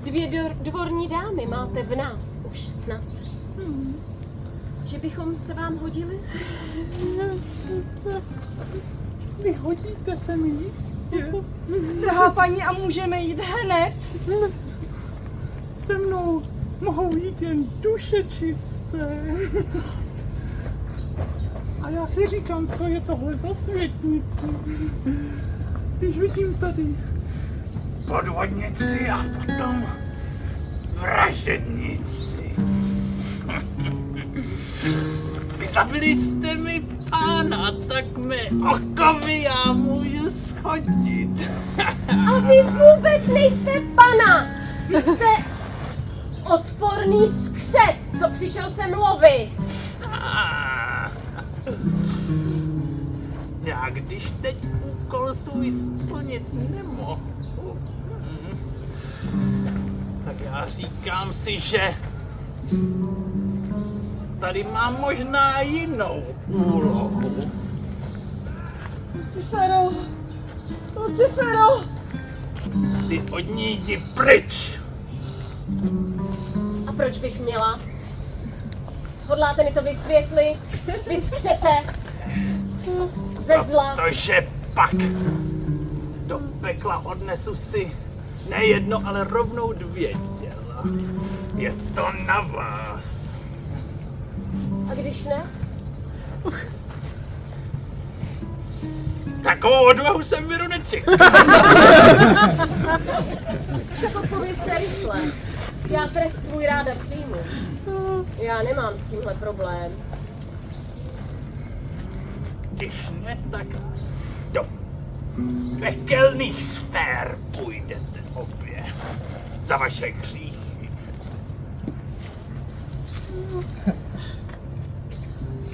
dvě dvorní dámy máte v nás už snad. Že bychom se vám hodili? Vyhodíte se mi jistě. Drahá paní, a můžeme jít hned? Se mnou mohou jít jen duše čisté. A já si říkám, co je tohle za světnici. Když vidím tady Podvodnici a potom vražednici. Zabili jste mi pána, tak mé okovy já můžu schodit. A vy vůbec nejste pana! Vy jste odporný skřet, co přišel sem lovit. Já když teď úkol svůj splnit nemohu, tak já říkám si, že tady mám možná jinou úlohu. Lucifero! Lucifero! Ty od ní jdi pryč! A proč bych měla? Hodláte mi to vysvětlit? Vy skřete ze zla. Protože pak do pekla odnesu si ne jedno, ale rovnou dvě těla. Je to na vás. A když ne? Takovou odvahu jsem Miru nečekal. Tak odpovězte rychle. Já trest svůj ráda přijmu. Já nemám s tímhle problém. Když ne, tak do pekelných sfér půjdete obě. Za vaše hříchy.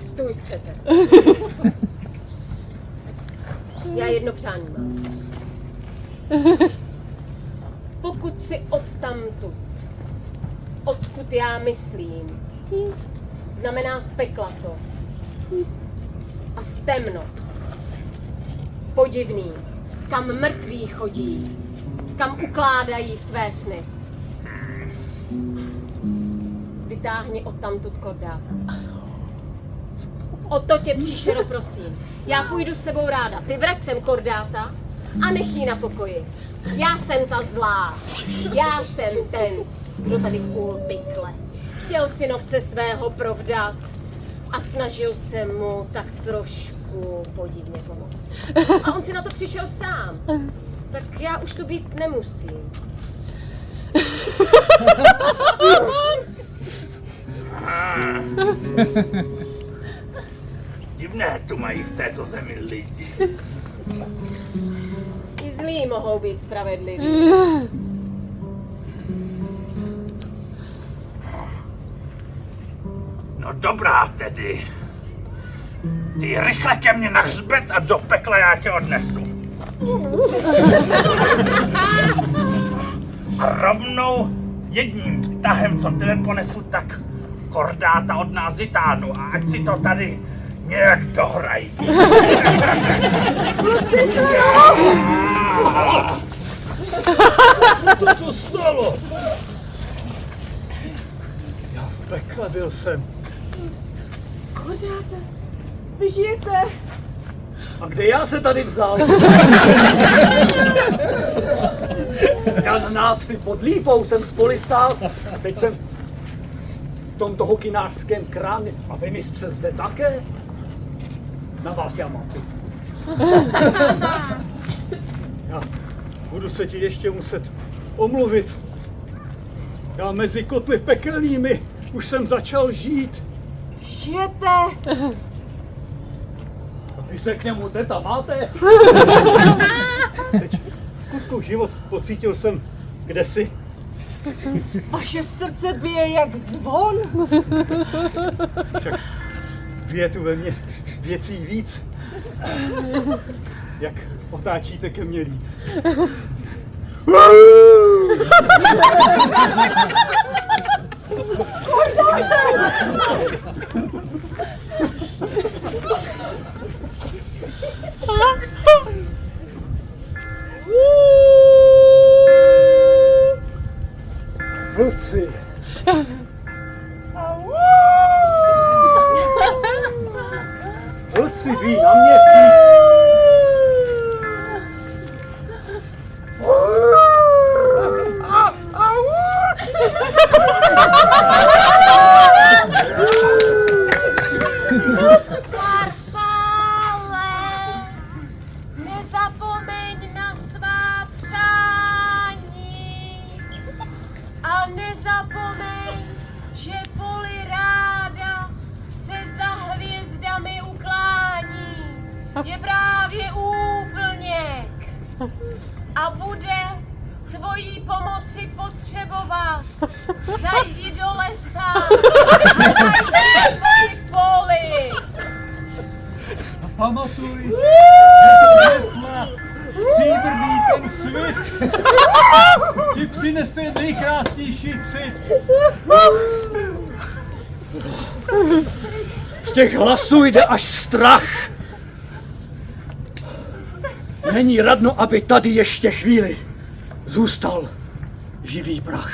Stůj, skřete. Já jedno přání mám. Pokud si odtamtud, odkud já myslím, znamená z pekla to. A z temno. Podivný. Kam mrtví chodí. Kam ukládají své sny. Vytáhni odtamtud kordáta. O to tě, příšero, prosím. Já půjdu s tebou ráda. Ty vrať sem kordáta a nech jí na pokoji. Já jsem ta zlá. Já jsem ten, kdo tady kůl pikle. Chtěl synovce svého provdat a snažil se mu tak trošku podivně pomoct. A on si na to přišel sám. Tak já už tu být nemusím. Divné tu mají v této zemi lidi. I zlí mohou být spravedliví. No dobrá tedy. Ty rychle ke mně na hřbet a do pekla já tě odnesu. A rovnou jedním tahem, co tebe ponesu, tak kordáta od nás vytáhnu a ať si to tady nějak dohrají. Co to tu stalo? Já v pekle byl jsem. Kordáte, vy žijete? A kde já se tady vzal? Já na návsi pod lípou jsem spoli stál. Teď jsem v tomto hokinářském krámě. A vy, mistře, zde také? Na vás já mám pivku. Já budu se ti ještě muset omluvit. Já mezi kotly pekelnými už jsem začal žít. Žijete? A vy se k němu teta máte? Teď skutku život pocítil jsem kdesi. Vaše srdce bije jak zvon. Však bije tu ve mně věcí víc. Jak otáčíte ke mně líc. Vlci. Vlci ví na měsíc. Farfále, nezapomeň na svá přání a nezapomeň, že poli ráda se za hvězdami uklání. Je právě úplněk a bude tvojí pomoci potřebovat. Zajdi do lesa, zajdi tvoji poli. Pamatuj, že světla, stříbrný ten svět ti přinese nejkrásnější cit. Z těch hlasů jde až strach. Není radno, aby tady ještě chvíli zůstal živý prach.